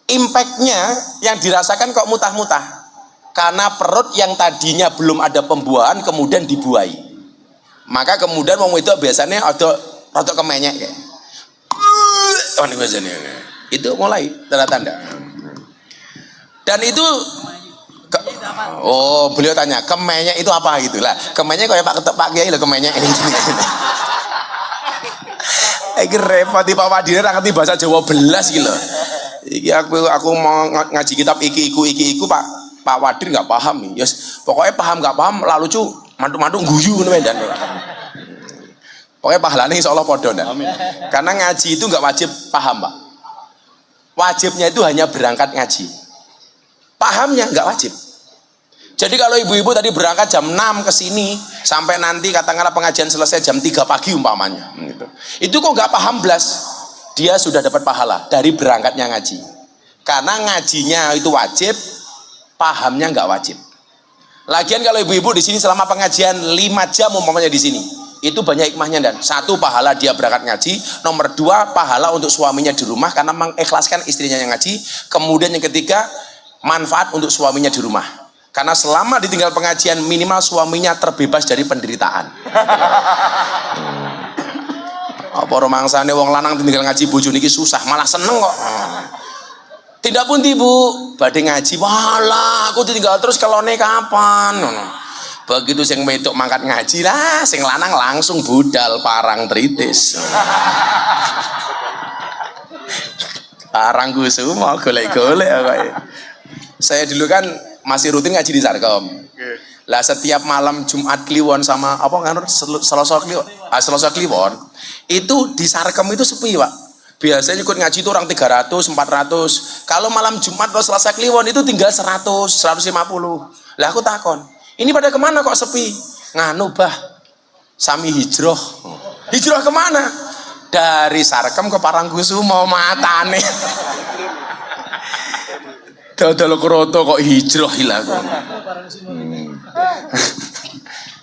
impactnya yang dirasakan kok mutah-mutah? Karena perut yang tadinya belum ada pembuahan kemudian dibuahi. Maka kemudian wong wedok biasanya rada kemenyek kayak. Itu mulai tanda-tanda. Dan itu beliau tanya, kemenyek itu apa gitu lah. Kemenyek kayak Pak Kiai lho, kemenyek ini. Iki repot Pak Wadine ra ngerti bahasa Jawa belas iki lho. Iki aku mau ngaji kitab iki Pak Wadir nggak paham. Yes, pokoknya paham nggak paham lalu cu mantu-mantu guyu ngono dan. Pokoknya pahalanya insya Allah podo ndak. Karena ngaji itu nggak wajib paham, Pak. Wajibnya itu hanya berangkat ngaji. Pahamnya nggak wajib. Jadi kalau ibu-ibu tadi berangkat jam 6 ke sini sampai nanti katakanlah pengajian selesai jam 3 pagi umpamanya, gitu. Itu kok nggak paham blas, dia sudah dapat pahala dari berangkatnya ngaji. Karena ngajinya itu wajib, pahamnya nggak wajib. Lagian kalau ibu-ibu di sini selama pengajian 5 jam umpamanya di sini, itu banyak hikmahnya dan satu pahala dia berangkat ngaji, nomor 2 pahala untuk suaminya di rumah karena mengikhlaskan istrinya yang ngaji, kemudian yang ketiga manfaat untuk suaminya di rumah. Karena selama ditinggal pengajian minimal suaminya terbebas dari penderitaan. Apa romangsane wong lanang tinggal ngaji bojo niki susah, malah seneng kok. Tidak pun ibu, badhe ngaji, walah aku ditinggal terus kelone kapan. Begitu sing wedok mangkat ngaji lah, sing lanang langsung budal parang tritis. Parang kusuma golek-golek kok. Saya dulu kan masih rutin ngaji di Sarkem. Lah setiap malam Jumat Kliwon sama apa kan Selasa Kliwon, Selasa Kliwon itu di Sarkem itu sepi, Pak. Biasanya ikut ngaji itu orang 300, 400. Kalau malam Jumat atau Selasa Kliwon itu tinggal 100, 150. Lah aku takon, Ini pada kemana kok sepi? Nganu bah, sami hijrah. Hijrah kemana? Dari Sarkem ke Parangkusumo matane. Dodol kroto kok hijrah hilang.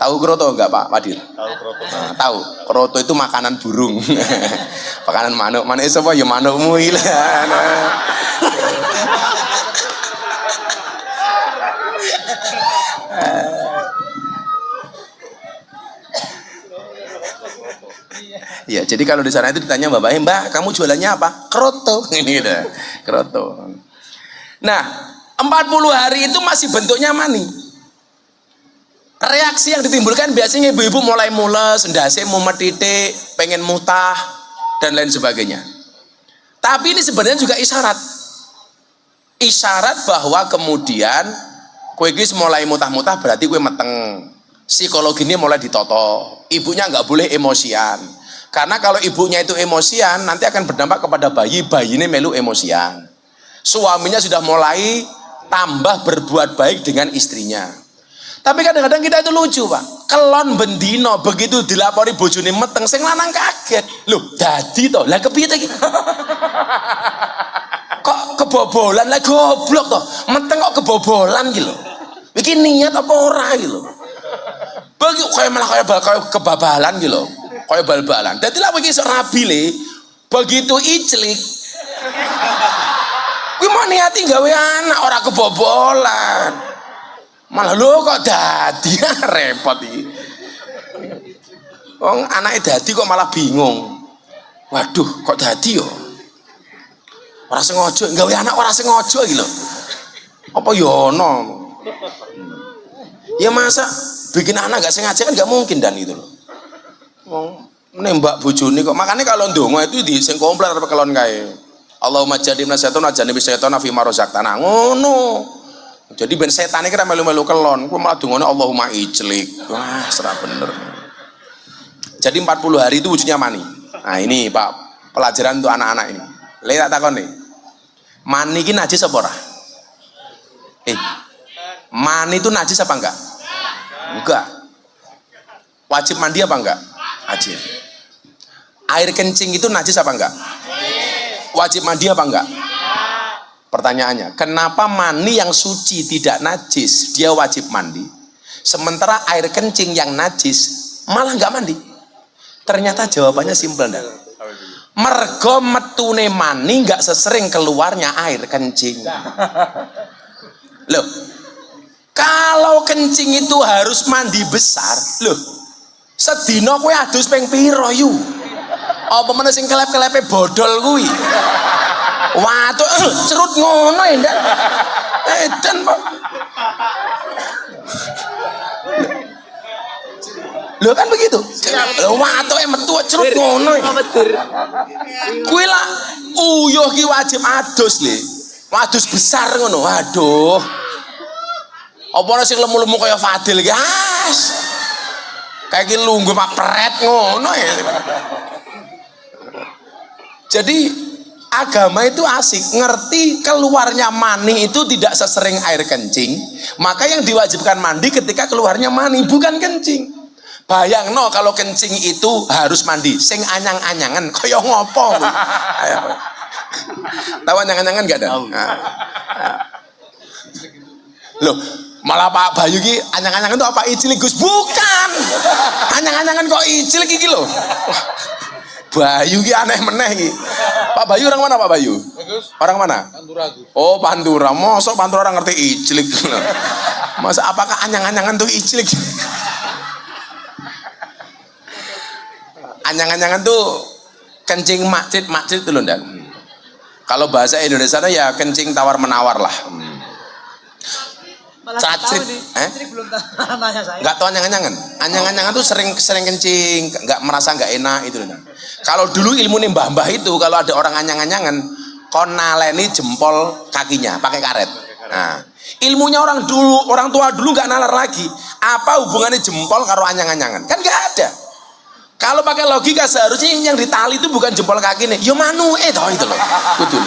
Tahu kroto enggak Pak Wadil? Tahu kroto. Nah, tahu. Kroto itu makanan burung. Makanan manuk. Manuk sapa ya manukmu iki lah. Ya, jadi kalau di sana itu ditanya Mbak, kamu jualannya apa? Kroto. Ini gitu. Kroto. Nah, 40 hari itu masih bentuknya mani. Reaksi yang ditimbulkan biasanya ibu-ibu mulai mules, ndase mumet titik, pengen mutah dan lain sebagainya. Tapi ini sebenarnya juga isyarat. Isyarat bahwa kemudian kowe iki mulai mutah-mutah berarti kowe meteng. Psikologinya mulai ditoto. Ibunya nggak boleh emosian. Karena kalau ibunya itu emosian, nanti akan berdampak kepada bayi. Bayinya melu emosian. Suaminya sudah mulai tambah berbuat baik dengan istrinya. Tapi kadang-kadang kita itu lucu Pak. Kelon bendino begitu dilapori bojone meteng, sing lanang kaget. Loh, dadi to. Lah kepiye ta iki? Kok kebobolan lah goblok to. Meteng kok kebobolan iki lho. Iki niat apa ora iki lho. Bagi malah kayak kebabalan gitu loh, kayak bal-balan. Jadi lah begitu rabi le, begitu iclik, gue mau niati gawe anak orang kebobolan, malah lo kok dadi repot ini. Oh anaknya dadi kok malah bingung. Waduh, kok dadi yo? Orang sengaja gawe anak orang sengaja gitu. Apa yono? Ya masa bikin anak gak sengaja kan gak mungkin dan itu loh. Nembak bojone kok. Makanya kalau ndonga itu di sing komplit arep kelon kae. Allahumma jadibna syaiton ajani bisyaiton fi ma razaqtana. Ngono. Jadi ben setan iki ra melu-melu kelon, ku malah dongane Allahumma ijlik. Wah, serah bener. Jadi 40 hari itu wujudnya mani. Nah, ini Pak, pelajaran untuk anak-anak ini. Lihat tak takon nih. Mani iki najis apa ora? Mani itu najis apa enggak? Enggak. Wajib mandi apa enggak? Wajib. Air kencing itu najis apa enggak? Wajib mandi apa enggak? Pertanyaannya, kenapa mani yang suci tidak najis dia wajib mandi, sementara air kencing yang najis malah enggak mandi? Ternyata jawabannya simpel dan mergo metune mani enggak sesering keluarnya air kencing. Loh, kalau kencing itu harus mandi besar, loh, sedina kowe adus ping pira yu? Apa meneh sing kelep-kelepe bodol kuwi? Waduh, cerut ngono ya ndak? Edan, Pak. Loh kan begitu. Loh watoke metu cerut ngono. Kuwi lah uyuh ki wajib adus le. Adus besar ngono. Waduh. Apa ana sing lemu-lemu kaya Fadil iki? Kayak iki lungguh Pak Pret ngono ya. Jadi agama itu asik, ngerti keluarnya mani itu tidak sesering air kencing, maka yang diwajibkan mandi ketika keluarnya mani, bukan kencing. Bayangno kalau kencing itu harus mandi, sing anyang-anyangan kaya ngopo. Tahu anyang-anyangan gak ada? Loh, malah Pak Bayu ki anyang-anyangan itu apa icilik Gus? Bukan. Anyang-anyangan kok icilik iki lho. Bayu ki aneh meneh ki. Pak Bayu orang mana Pak Bayu? Orang mana? Pantura Gus. Oh Pantura. Mosok Pantura orang ngerti icilik. Masa apakah anyang-anyangan tuh icilik? Anyang-anyangan tuh kencing makcit tuh loh ndak. Kalau bahasa Indonesia ya kencing tawar menawar lah. Cacit, belum nanya saya. nggak tahu anyang-anyangan. Anyang-anyangan tuh sering kencing, nggak merasa nggak enak itu. Kalau dulu ilmu mbah-mbah itu kalau ada orang anyang-anyangan, kon naleni jempol kakinya pakai karet. Nah, ilmunya orang tua dulu nggak nalar lagi. Apa hubungannya jempol karo anyang-anyangan? Kan nggak ada. Kalau pakai logika seharusnya yang ditali itu bukan jempol kaki nih, yo manu toh itu loh, betul.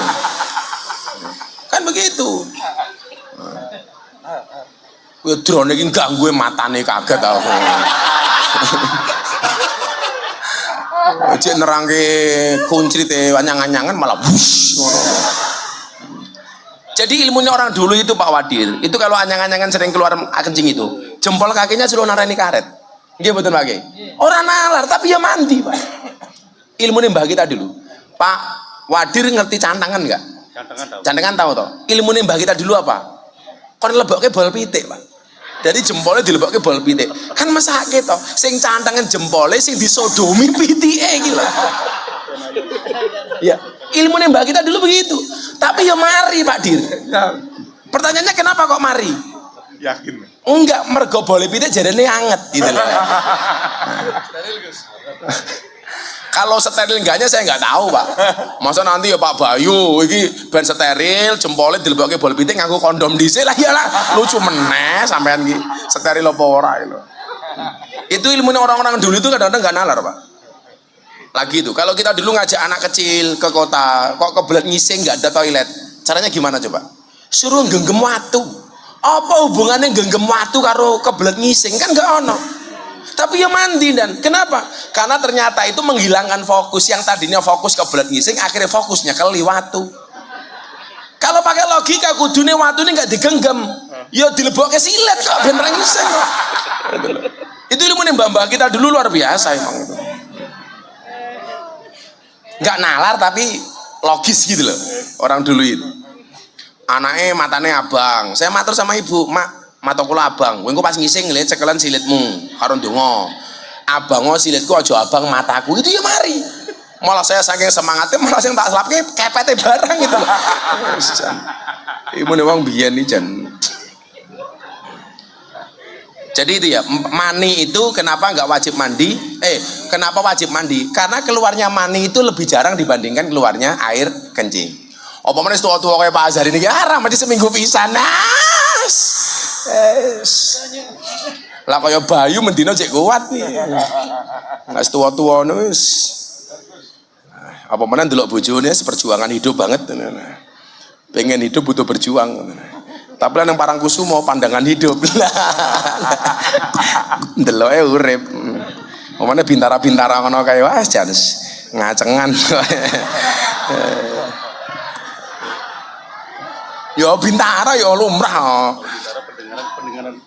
Kan begitu. Ya drone iki ganggu matane kaget aku. Cek nerangke kuncrite anyang-anyangan malah wush ngono. Jadi ilmunya orang dulu itu Pak Wadir, itu kalau anyang-anyangan sering keluar kencing itu, jempol kakinya selalu narani karet. Nggih betul Pak. Orang nalar tapi ya mandi Pak. Ilmunya mbah kita dulu. Pak Wadir ngerti cantangan enggak? Cantangan tahu toh. Ilmunya mbah kita dulu apa? Kon lebokke bol pitik Pak. Dari jempolnya dilebokke bol pitik. Kan mesake toh. Sing cantangan jempolnya, sing disodomi pitike iki lho. Ya, ilmunya mbah kita dulu begitu. Tapi ya mari Pak Dir. Pertanyaannya kenapa kok mari? Yakin. Enggak, mergo bole pitik jarene anget gitu loh. Kalau steril enggaknya saya enggak tahu Pak. Masa nanti ya Pak Bayu iki ben steril jempolnya dilebokke bol pitik nganggo kondom dhisik lah iyalah lucu meneh sampean iki steril apa ora gitu. Itu ilmunya orang-orang dulu itu kadang-kadang enggak nalar Pak. Lagi itu kalau kita dulu ngajak anak kecil ke kota kok kebelet ngising nggak ada toilet, caranya gimana coba? Suruh genggam watu. Apa hubungannya genggam watu karo kebelet ngising? Kan nggak ono. Tapi ya mandi. Dan kenapa? Karena ternyata itu menghilangkan fokus. Yang tadinya fokus kebelet ngising akhirnya fokusnya ke watu. Kalau pakai logika kudune watu ini nggak digenggam, ya dilebokke silet kok beneran ngising kok. Itu ilmu mbah-mbah kita dulu luar biasa emang itu. Nggak nalar tapi logis gitu loh orang dulu itu. Anaknya matanya abang, saya matur sama ibu, mak mata kula abang, kowe pas ngising ngelihat cekelan silitmu karo ndonga. Abango silitku aja abang mataku, itu ya mari. Malah saya saking semangatnya malah sing tak selapke kepete barang gitu loh. Ibu wong biyen iki jan. Jadi itu ya, mani itu kenapa nggak wajib mandi? Kenapa wajib mandi? Karena keluarnya mani itu lebih jarang dibandingkan keluarnya air kencing. Apa meneh tua-tua kayak Pak Azhar ini haram mandi seminggu pisan. Lah kaya Bayu mendino cek kuat nih. Nggak tua-tua nus. Apa meneh ndelok bojone seperjuangan hidup banget. Pengen hidup butuh berjuang. Tapi lah yang Parangkusumo pandangan hidup lah, ndeloke urip. Omane bintara-bintara ngono kae wah jan ngacengan. Yo bintara yo lumrah.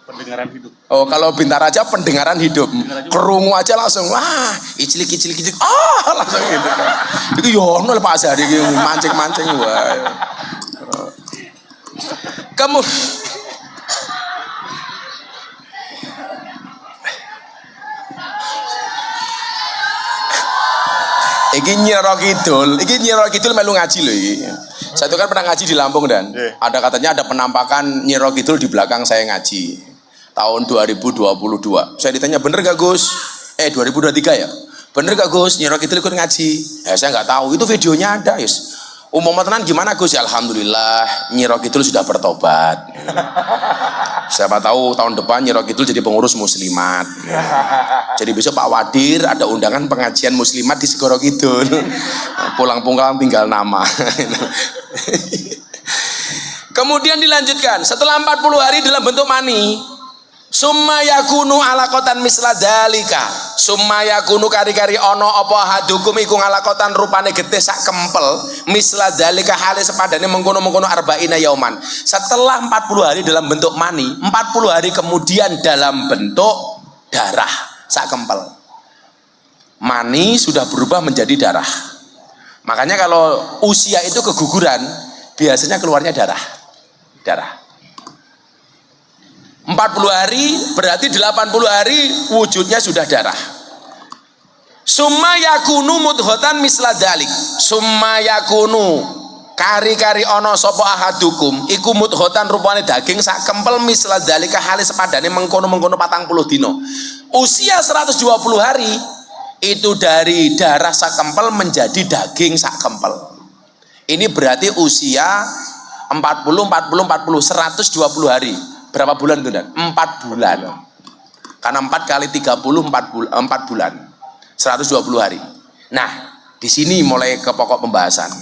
Pendengaran hidup. Oh kalau bintara aja pendengaran hidup. Kerungu aja langsung wah icilik. Langsung gitu. Itu yo ono Pak Azhar iki mancing-mancing wah. Kamu iki Nyiro Kidul melu ngaji loh iki. Saya itu kan pernah ngaji di Lampung dan ada katanya ada penampakan Nyiro Kidul di belakang saya ngaji tahun 2022. Saya ditanya bener gak Gus? 2023 ya? Bener gak Gus? Nyiro Kidul ikut ngaji? Saya nggak tahu. Itu videonya ada yes. Umum tenan gimana Gus? Ya, alhamdulillah Nyiro Kidul sudah bertobat. Siapa tahu tahun depan Nyiro Kidul jadi pengurus muslimat. Jadi besok Pak Wadir ada undangan pengajian muslimat di Segoro Kidul. Pulang-pulang tinggal nama. Kemudian dilanjutkan setelah 40 hari dalam bentuk mani. Summa yakunu alaqatan misla dalika. Summa yakunu kari-kari ono apa hadukum iku alaqatan rupane getih sak kempel misla dalika hale sepadane mengkono-mengkono arba'ina yauman. Setelah 40 hari dalam bentuk mani, 40 hari kemudian dalam bentuk darah sak kempel. Mani sudah berubah menjadi darah. Makanya kalau usia itu keguguran, biasanya keluarnya darah. 40 hari berarti 80 hari wujudnya sudah darah. Summa yakunu mudghatan misla dalik. Summa yakunu kari-kari ono sapa ahadukum iku mudghatan rupane daging sak kempel misla dalika hale sepadane mengkono-mengkono 40 dino. Usia 120 hari itu dari darah sak kempel menjadi daging sak kempel. Ini berarti usia 120 hari. Berapa bulan itu Dan? 4 bulan. Karena 4 kali 30 4 bulan. 120 hari. Nah, di sini mulai ke pokok pembahasan.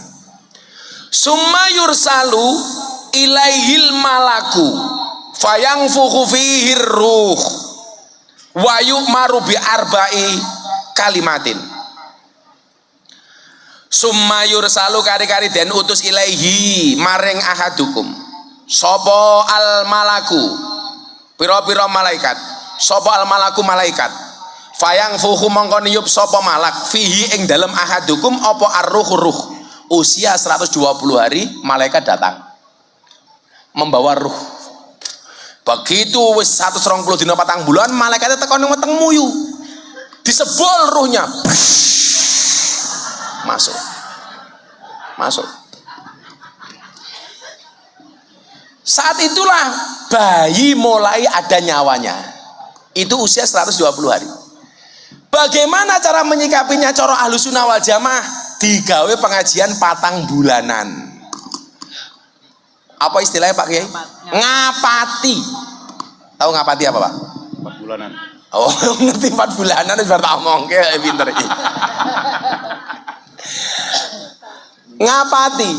Summa yursalu ilaihil malaku fayangfukhu fihi ruh wa yu'maru bi arba'i kalimatin summa yursalu kari-kari den utus ilaihi maring ahadukum sapa al malaku pira-pira malaikat sapa al malaku malaikat fayangfukhu mongko niyup sapa malak fihi ing dalem ahadukum apa ar-ruh ruh usia 120 hari malaikat datang membawa ruh. Begitu wis 120 dina 4 bulan malaikatnya teko ning weteng muyu. Disebol ruhnya. Masuk. Masuk. Saat itulah bayi mulai ada nyawanya. Itu usia 120 hari. Bagaimana cara menyikapinya cara Ahlussunnah wal Jamaah? Digawe pengajian 4 bulanan. Apa istilahnya Pak Kiai? Ngapati. Tahu ngapati apa Pak? 4 bulanan. Oh ngerti 4 bulanan wis bar tak omongke pinter iki. Ngapati.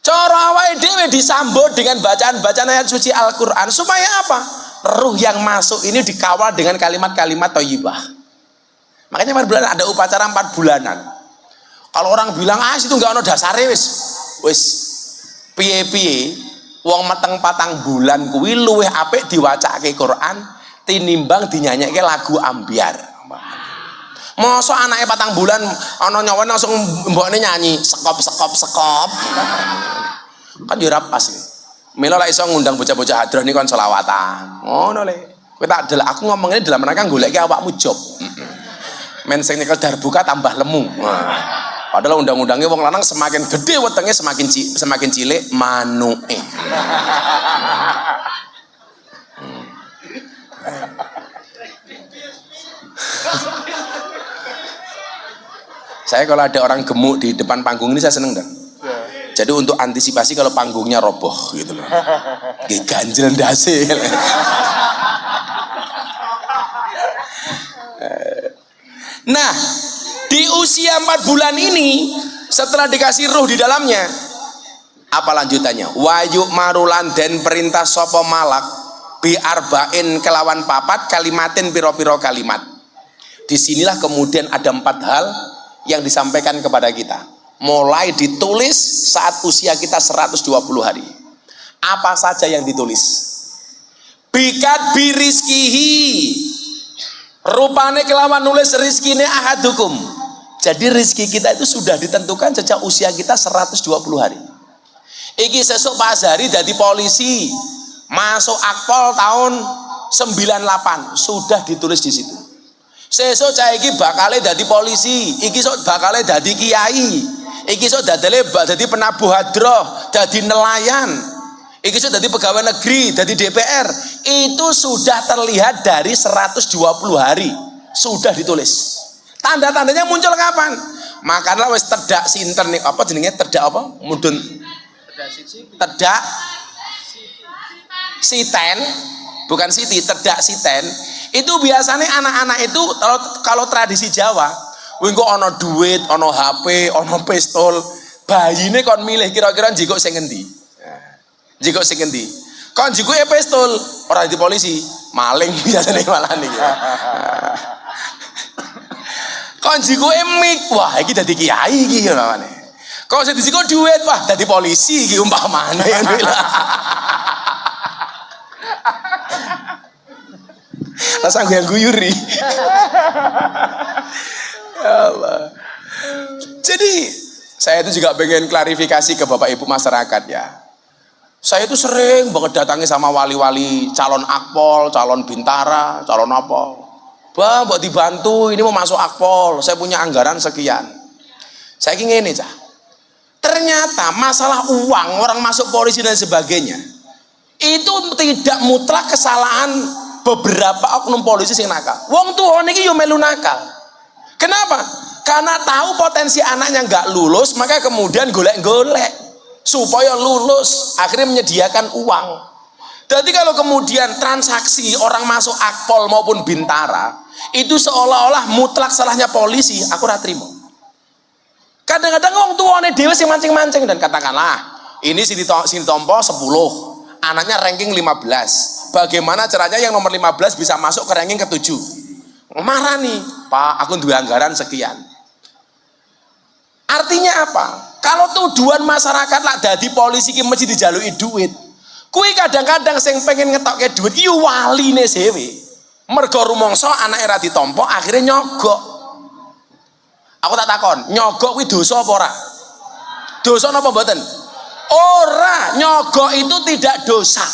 Cara awake dhewe disambut dengan bacaan-bacaan ayat suci Al-Qur'an supaya apa? Ruh yang masuk ini dikawal dengan kalimat-kalimat thayyibah. Makanya 4 bulan ada upacara 4 bulanan. Kalau orang bilang itu enggak ono dasare wis piye-piye wong meteng 4 bulan kuwi luwih apik diwacake Quran tinimbang dinyanyekke lagu ambyar. Mosok anake 4 bulan ana nyawa langsung mbokne nyanyi sekop. Kan yo ora pas iki. Mila lek iso ngundang bocah-bocah hadroh niku kon selawatan. Ngono le. Kowe tak delok aku ngomongnya dalam rangka goleki awakmu job. Men sing nyekel darbuka tambah lemu. Padahal undang-undangnya wong lanang semakin gede wetenge semakin cilik manuke. Saya kalau ada orang gemuk di depan panggung ini saya seneng dan. Jadi untuk antisipasi kalau panggungnya roboh gitu loh. Ganjel ndase. Nah, di usia 4 bulan ini setelah dikasih ruh di dalamnya apa lanjutannya? Wayu marulan den perintah sapa malak bi arba'in kelawan 4 kalimatin piro-piro kalimat. Disinilah kemudian ada 4 hal yang disampaikan kepada kita. Mulai ditulis saat usia kita 120 hari. Apa saja yang ditulis? Bikat birizkihi. Rupane kelawan nulis rizkine ahadukum. Jadi rizki kita itu sudah ditentukan sejak usia kita 120 hari. Iki sesuk Pak Azhari dadi polisi, masuk Akpol tahun 98 sudah ditulis di situ. Sesuk cah iki bakale dadi polisi, iki sok bakale dadi kiai, iki sok dadi penabuh hadroh, dadi nelayan, iki sok dadi pegawai negeri, dadi DPR. Itu sudah terlihat dari 120 hari sudah ditulis. Tanda-tandanya muncul kapan? Makanlah wis tedak sinten nih apa jenenge tedak apa? Mudun tedak siten, bukan siti, tedak siten. Itu biasanya anak-anak itu kalau tradisi Jawa, engko ana duit, ana HP, ana pistol, bayine kon milih kira-kira njikuk sing endi. Njikuk sing endi? Kon njikuke pistol, ora di polisi, maling biasane malah niki. Kon njikuke mik, wah iki dadi kiai iki namane. Kok sing dijikuk duit, wah dadi polisi iki umpamane. Rasa guyur-guyuri. Ya Allah. Jadi saya itu juga pengen klarifikasi ke Bapak Ibu masyarakat ya. Saya itu sering banget datangi sama wali-wali calon Akpol, calon Bintara, calon apa. Bah, buat dibantu, ini mau masuk Akpol, saya punya anggaran sekian. Saya ingin ini cah. Ternyata masalah uang, orang masuk polisi dan sebagainya, itu tidak mutlak kesalahan beberapa oknum polisi sing nakal. Wong tuwa niki yo melu nakal. Kenapa? Karena tahu potensi anaknya nggak lulus, maka kemudian golek-golek supaya lulus, akhirnya menyediakan uang. Jadi kalau kemudian transaksi orang masuk Akpol maupun Bintara itu seolah-olah mutlak salahnya polisi, aku ora trimo. Kadang-kadang wong tuwane dhewe sing mancing-mancing dan katakanlah ini sing ditompo 10, anaknya ranking 15. Bagaimana caranya yang nomor 15 bisa masuk ke ranking ke-7? Marah nih, Pak, aku duwe anggaran sekian. Artinya apa? Kalau tuduhan masyarakat lah dadi polisi ki mesti dijaluki duit. Kuwi kadang-kadang sing pengen ngetokke duit iki waline dhewe. Mergo rumangsa anake ra ditampa akhirnya nyogok. Aku tak takon, nyogok kuwi dosa apa ora? Dosa napa mboten? Ora, nyogok itu tidak dosa.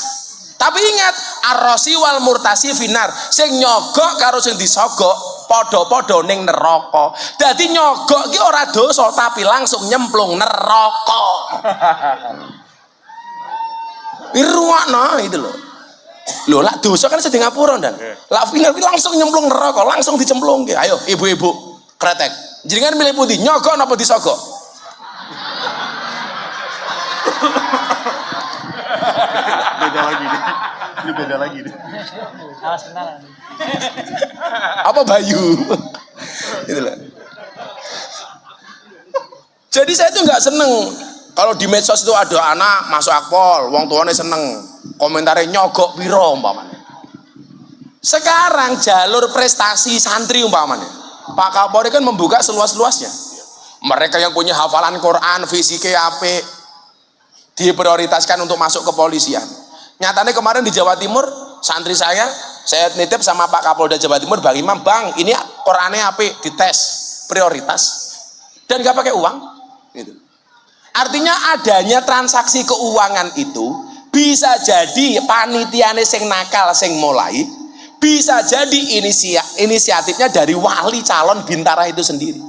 Tapi ingat, arrosi wal murtasi finar. Sing nyogok karo sing disogok padha-padha ning neraka. Dadi nyogok ki ora dosa tapi langsung nyemplung neraka. Irwana itu loh. Loh, lak dosa kan sedang ngapura dan. Lak finar ki langsung nyemplung neraka, langsung dicemplungke. Ayo ibu-ibu, kretek. Jenengan milih putih, nyogok napa disogok? Beda lagi nih. Ini beda lagi nih. Alas kenalan. Apa Bayu? Itulah. Jadi saya tuh nggak seneng kalau di medsos itu ada anak masuk akpol, wong tuane seneng, komentarnya nyogok piro umpamanya. Sekarang jalur prestasi santri umpamanya, Pak Kapolri kan membuka seluas-luasnya. Mereka yang punya hafalan Quran, fisiknya apik, diprioritaskan untuk masuk kepolisian. Nyatanya kemarin di Jawa Timur, santri saya nitip sama Pak Kapolda Jawa Timur, Bang Imam, Bang, ini Qurannya apik, dites prioritas dan nggak pakai uang. Gitu. Artinya adanya transaksi keuangan itu bisa jadi panitiane sing nakal sing mulai, bisa jadi inisiatifnya dari wali calon bintara itu sendiri.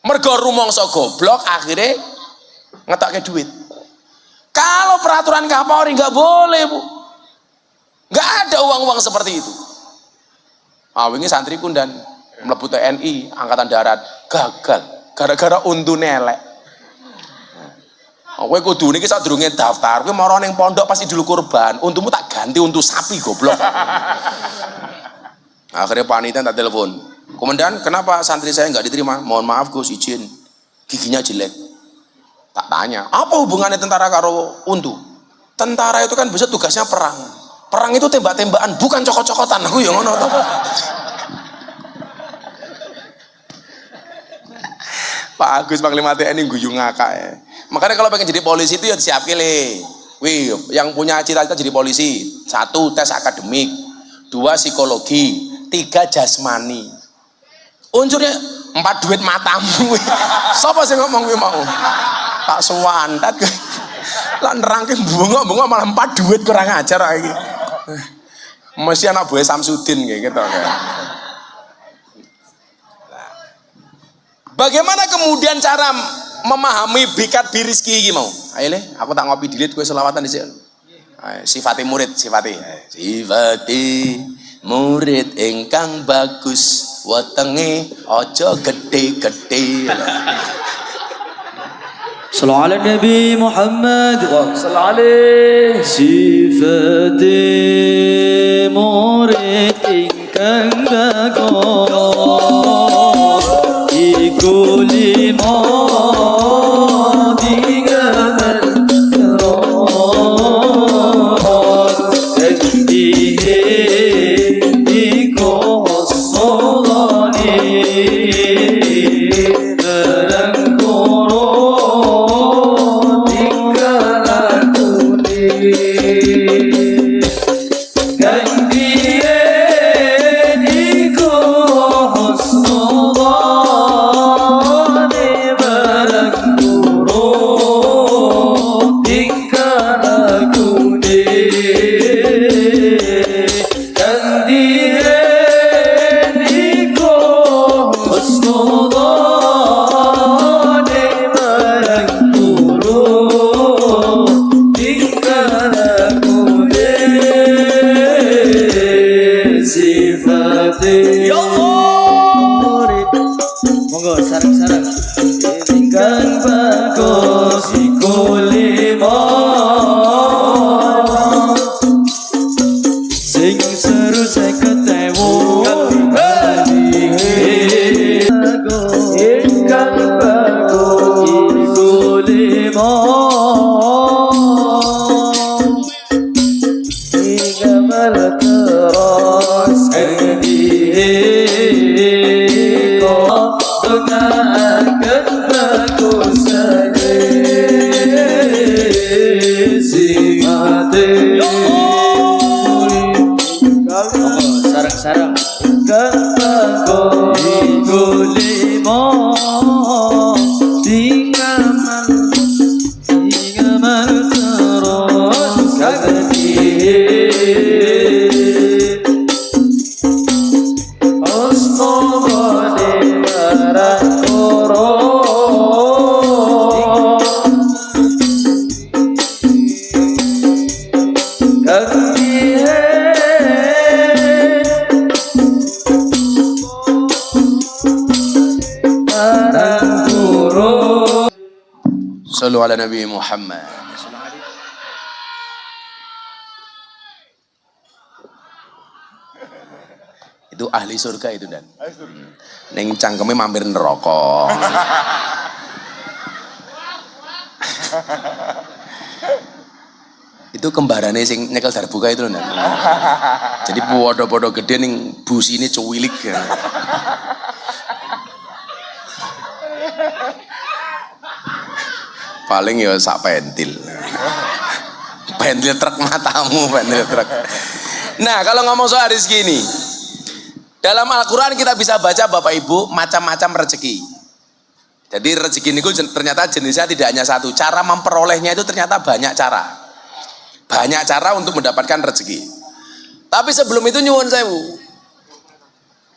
Mergo rumangsa goblok akhirnya ngetokke duit. Kalau peraturan Kapolri nggak boleh, Bu, nggak ada uang-uang seperti itu. Wingi santriku dan mlebu TNI Angkatan Darat gagal gara-gara untu nelek. Kowe kudu niki sadurunge daftar, kowe mara ning pondok pasti dulu kurban, untumu tak ganti untu sapi goblok. Akhirnya panitia tak telepon, Komandan, kenapa santri saya nggak diterima? Mohon maaf Gus, izin, giginya jelek. Tak tanya, apa hubungannya tentara karo untu? Tentara itu kan bisa tugasnya perang. Perang itu tembak-tembakan, bukan cokot-cokotan. Aku yang ngono. Pak Agus Panglima TNI guyu ngakak ya. Makanya kalau pengen jadi polisi itu ya siap kile. Wih, yang punya cita-cita jadi polisi, 1 tes akademik, 2 psikologi, 3 jasmani. Unsurnya 4 duit matamu. Siapa sih ngomong mau? Tak sewantat ke lah nerangke bunga malah 4 duit kurang ajar lagi. Mesti anak buah Samsudin kayak gitu kan. Bagaimana kemudian cara memahami bikat birizki iki mau? Ayo le, aku tak ngopi dilit kowe selawatan dhisik. Sifati murid, sifati murid ingkang bagus, wetenge aja gede-gede. صلوا على النبي محمد وصل عليه صفتي مريد إن كان بقى كل ما kau dengar akan bagus sifati sarang-sarang kau kulimo tinggaman terus kaki Sallu ala Nabi Muhammad. Itu ahli surga itu dan neng cangkeme mampir neraka. Itu kembarannya sing nyekel darbuka itu loh. Jadi podo-podo gede ning busi ini cuwilik ya. Paling ya sak pentil. Pentil truk matamu, pentil truk. Nah, kalau ngomong soal rezeki ini, dalam Al-Quran kita bisa baca Bapak Ibu macam-macam rezeki. Jadi rezeki ini ternyata jenisnya tidak hanya satu. Cara memperolehnya itu ternyata banyak cara. Banyak cara untuk mendapatkan rezeki. Tapi sebelum itu nyuwun sewu.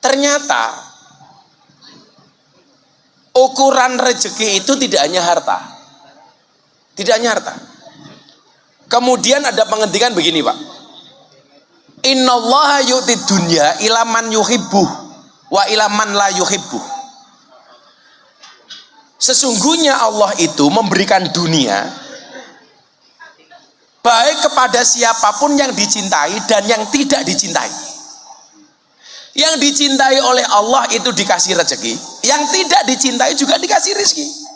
Ternyata ukuran rezeki itu tidak hanya harta. Tidak hanya harta. Kemudian ada penghentikan begini, Pak. Innallaha yu'tid dunya ila man yuhibbuh wa ila man la yuhibbuh. Sesungguhnya Allah itu memberikan dunia baik kepada siapapun yang dicintai dan yang tidak dicintai. Yang dicintai oleh Allah itu dikasih rezeki, yang tidak dicintai juga dikasih rezeki.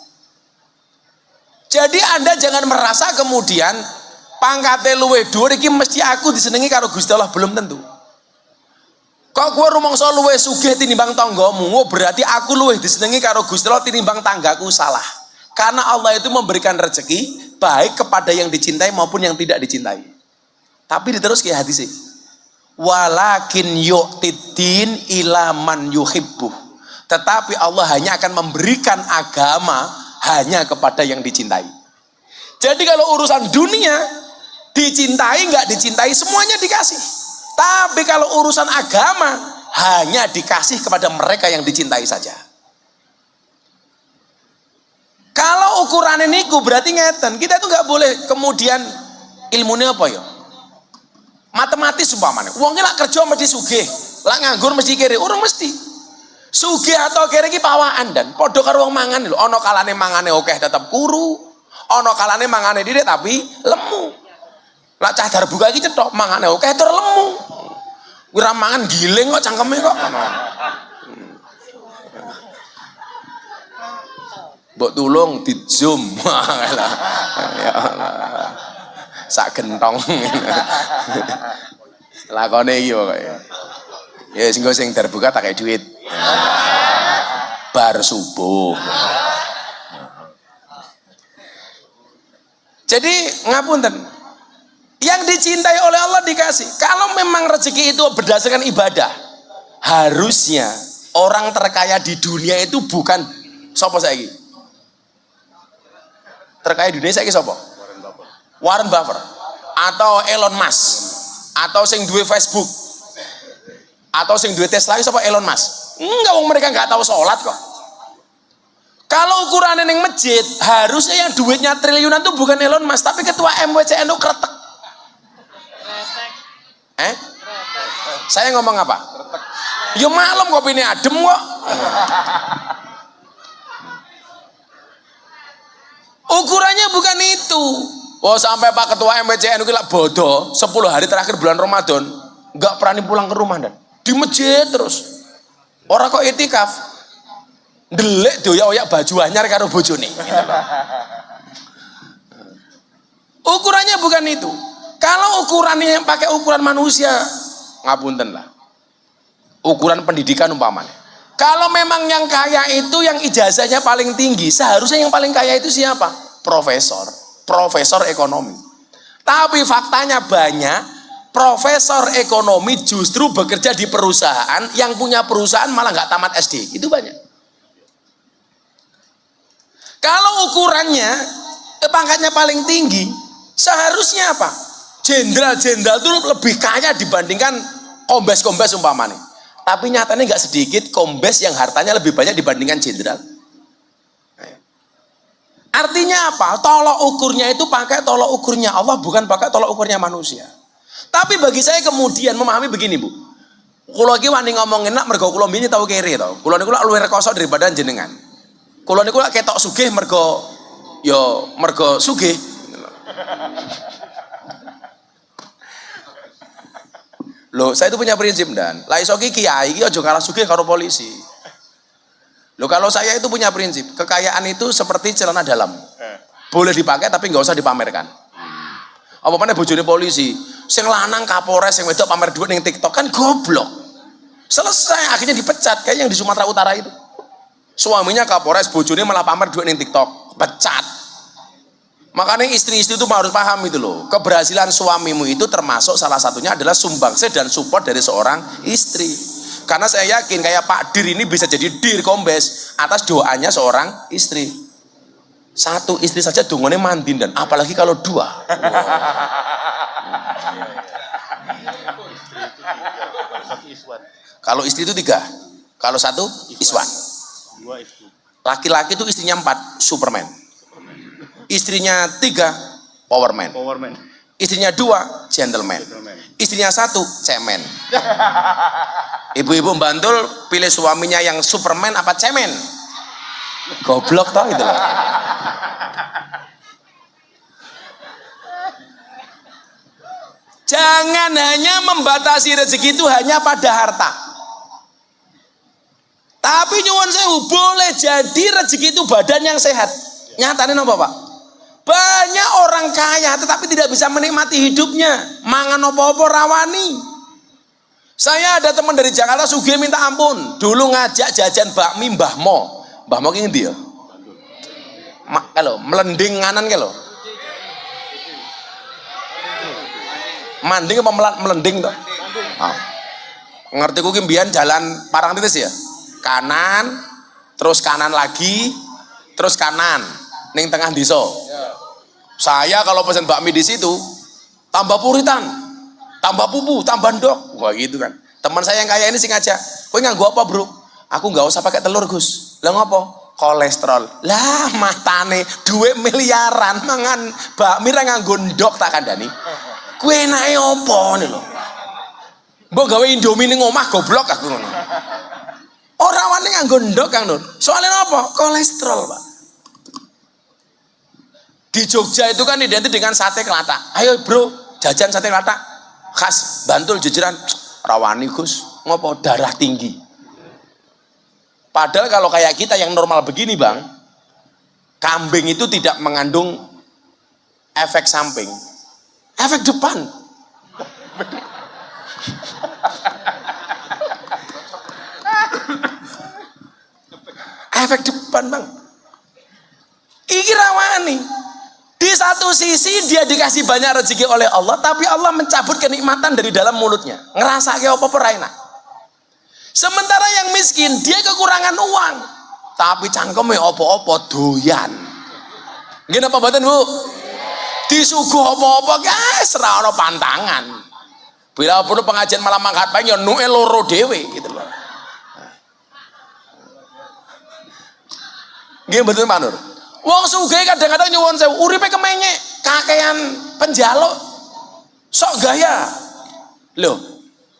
Jadi Anda jangan merasa kemudian pangkate luwe dhuwur iki mesti aku disenengi karo Gusti Allah, belum tentu. Kok kowe rumangsa luwe sugih tinimbang tanggamu, oh berarti aku luwe disenengi karo Gusti Allah tinimbang tanggaku, salah. Karena Allah itu memberikan rezeki baik kepada yang dicintai maupun yang tidak dicintai. Tapi diterus kayak hadis sih. Walakin yu'tiddin ila man yuhibbuh. Tetapi Allah hanya akan memberikan agama hanya kepada yang dicintai. Jadi kalau urusan dunia dicintai nggak dicintai semuanya dikasih. Tapi kalau urusan agama hanya dikasih kepada mereka yang dicintai saja. Kalau ukuran ini berarti ngeten, kita tuh nggak boleh kemudian ilmunya apa ya? Matematis umpamanya. Wongnya lah kerja mesti sugih, lah nganggur mesti kiri, urung mesti. Sugih atau kere iki pawaan dan padha karo wong mangan lho, ana kalane mangane akeh tetep kuru, ana kalane mangane dhithik tapi lemu. Lah cah darbuka iki cetok mangane akeh tur lemu. Kuwi ra mangan giling kok cangkeme kok. Mbok tulung di zoom. Ya Allah. Sak gentong. Lakone iki pokoke. Ya sing darbuka tak kayak duit. Bar subuh. Jadi ngapunten, yang dicintai oleh Allah dikasih. Kalau memang rezeki itu berdasarkan ibadah, harusnya orang terkaya di dunia itu bukan sapa saiki. Terkaya di dunia saiki sapa? Warren Buffett atau Elon Musk atau sing duwe Facebook atau sing duwe Tesla sapa? Elon Musk. Enggak, wong mereka nggak tahu sholat kok. Kalau ukurannya yang masjid, harusnya yang duitnya triliunan itu bukan Elon Musk, tapi ketua MWCNU kretek. Saya ngomong apa? Ya malam kopi ini adem kok. Ukurannya bukan itu. Oh sampai Pak Ketua MWCNU gila bodoh. 10 hari terakhir bulan Ramadan nggak berani pulang ke rumah dan di masjid terus. Orang kok itikaf, ndelik doyak-oyak baju anyar karo bojone. Ukurannya bukan itu. Kalau ukurannya yang pakai ukuran manusia, ngapunten lah. ukuran pendidikan umpamanya. Kalau memang yang kaya itu yang ijazahnya paling tinggi, seharusnya yang paling kaya itu siapa? Profesor ekonomi. Tapi faktanya banyak profesor ekonomi justru bekerja di perusahaan, yang punya perusahaan malah nggak tamat SD. Itu banyak. Kalau ukurannya pangkatnya paling tinggi, seharusnya apa? Jenderal-jenderal itu lebih kaya dibandingkan kombes-kombes umpamanya. Tapi nyatanya nggak sedikit kombes yang hartanya lebih banyak dibandingkan jenderal. Artinya apa? Tolok ukurnya itu pakai tolok ukurnya Allah, bukan pakai tolok ukurnya manusia. Tapi bagi saya kemudian memahami begini, Bu. Kulo iki wani ngomong enak mergo kulo mbini tau kere to. Kulo niku luwih rekoso daripada jenengan. Kulo niku ketok sugih mergo sugih. Loh, saya itu punya prinsip dan lah iso ki kiai iki aja kalah sugih karo polisi. Loh, kalau saya itu punya prinsip, kekayaan itu seperti celana dalam. Boleh dipakai tapi nggak usah dipamerkan. Apa mana bojone polisi, sing lanang Kapolres, sing wedok pamer duit ning TikTok kan goblok. Selesai, akhirnya dipecat kayak yang di Sumatera Utara itu. Suaminya Kapolres, bojone malah pamer duit ning TikTok, pecat. Makanya istri-istri itu harus paham itu loh. Keberhasilan suamimu itu termasuk salah satunya adalah sumbangsi dan support dari seorang istri. Karena saya yakin kayak Pak Dir ini bisa jadi Dir Kombes atas doanya seorang istri. Satu istri saja dongannya mandin, dan apalagi kalau dua. Kalau istri itu 3, kalau 1 Iswan. Laki-laki itu istrinya 4 Superman. Istrinya 3 Powerman. Istrinya 2 Gentleman. Istrinya 1 Cemen. Ibu-ibu Bantul pilih suaminya yang Superman apa Cemen? Goblok tau gitu loh. Jangan hanya membatasi rezeki itu hanya pada harta. Tapi nyuwun sewu, boleh jadi rezeki itu badan yang sehat. Nyatanya apa, Pak? Banyak orang kaya tetapi tidak bisa menikmati hidupnya. Mangan apa-apa rawani. Saya ada teman dari Jakarta sugih minta ampun. Dulu ngajak jajan bakmi Mbah Mo. Mbah Mo ki ngendi ya? Kalau melending nganan kalau. Manding apa melending toh? Oh. Ngerti ku ki mbiyen jalan Parangtritis ya? Kanan, terus kanan lagi, terus kanan ning tengah desa. Saya kalau pesen bakmi di situ tambah puritan, tambah pupu, tambah ndok. Wah gitu kan. Teman saya yang kaya ini sing ngajak, "Kowe nganggo apa, Bro?" "Aku nggak usah pakai telur, Gus." "Lah ngopo?" "Kolesterol." Lah matane duit miliaran mangan bakmi ra nganggo ndok tak kandhani. Kowe enake opo lho? Mbok gawe Indomie ning omah goblok aku ngono. Ora wani nganggo ndok Kang Nur. Soalnya apa? Kolesterol, Pak. Di Jogja itu kan identik dengan sate kelatak. Ayo bro, jajan sate kelatak khas Bantul jejeran. Rawani Gus, ngopo darah tinggi. Padahal kalau kayak kita yang normal begini Bang, kambing itu tidak mengandung efek samping, efek depan. Efek depan Bang. Iki rawani. Di satu sisi dia dikasih banyak rezeki oleh Allah, tapi Allah mencabut kenikmatan dari dalam mulutnya. Ngerasa kayak apa enak. Sementara yang miskin dia kekurangan uang, tapi cangkeme apa-apa doyan. Nggih napa mboten Bu? Disuguh apa-apa guys, ora ono pantangan. Bila perlu pengajian malam mangkat pagi ya nuke loro dhewe gitu loh. Nggih mboten manur. Wong sugih kadang-kadang nyuwun sewu, uripe kemenyek, kakean penjaluk. Sok gaya. Loh,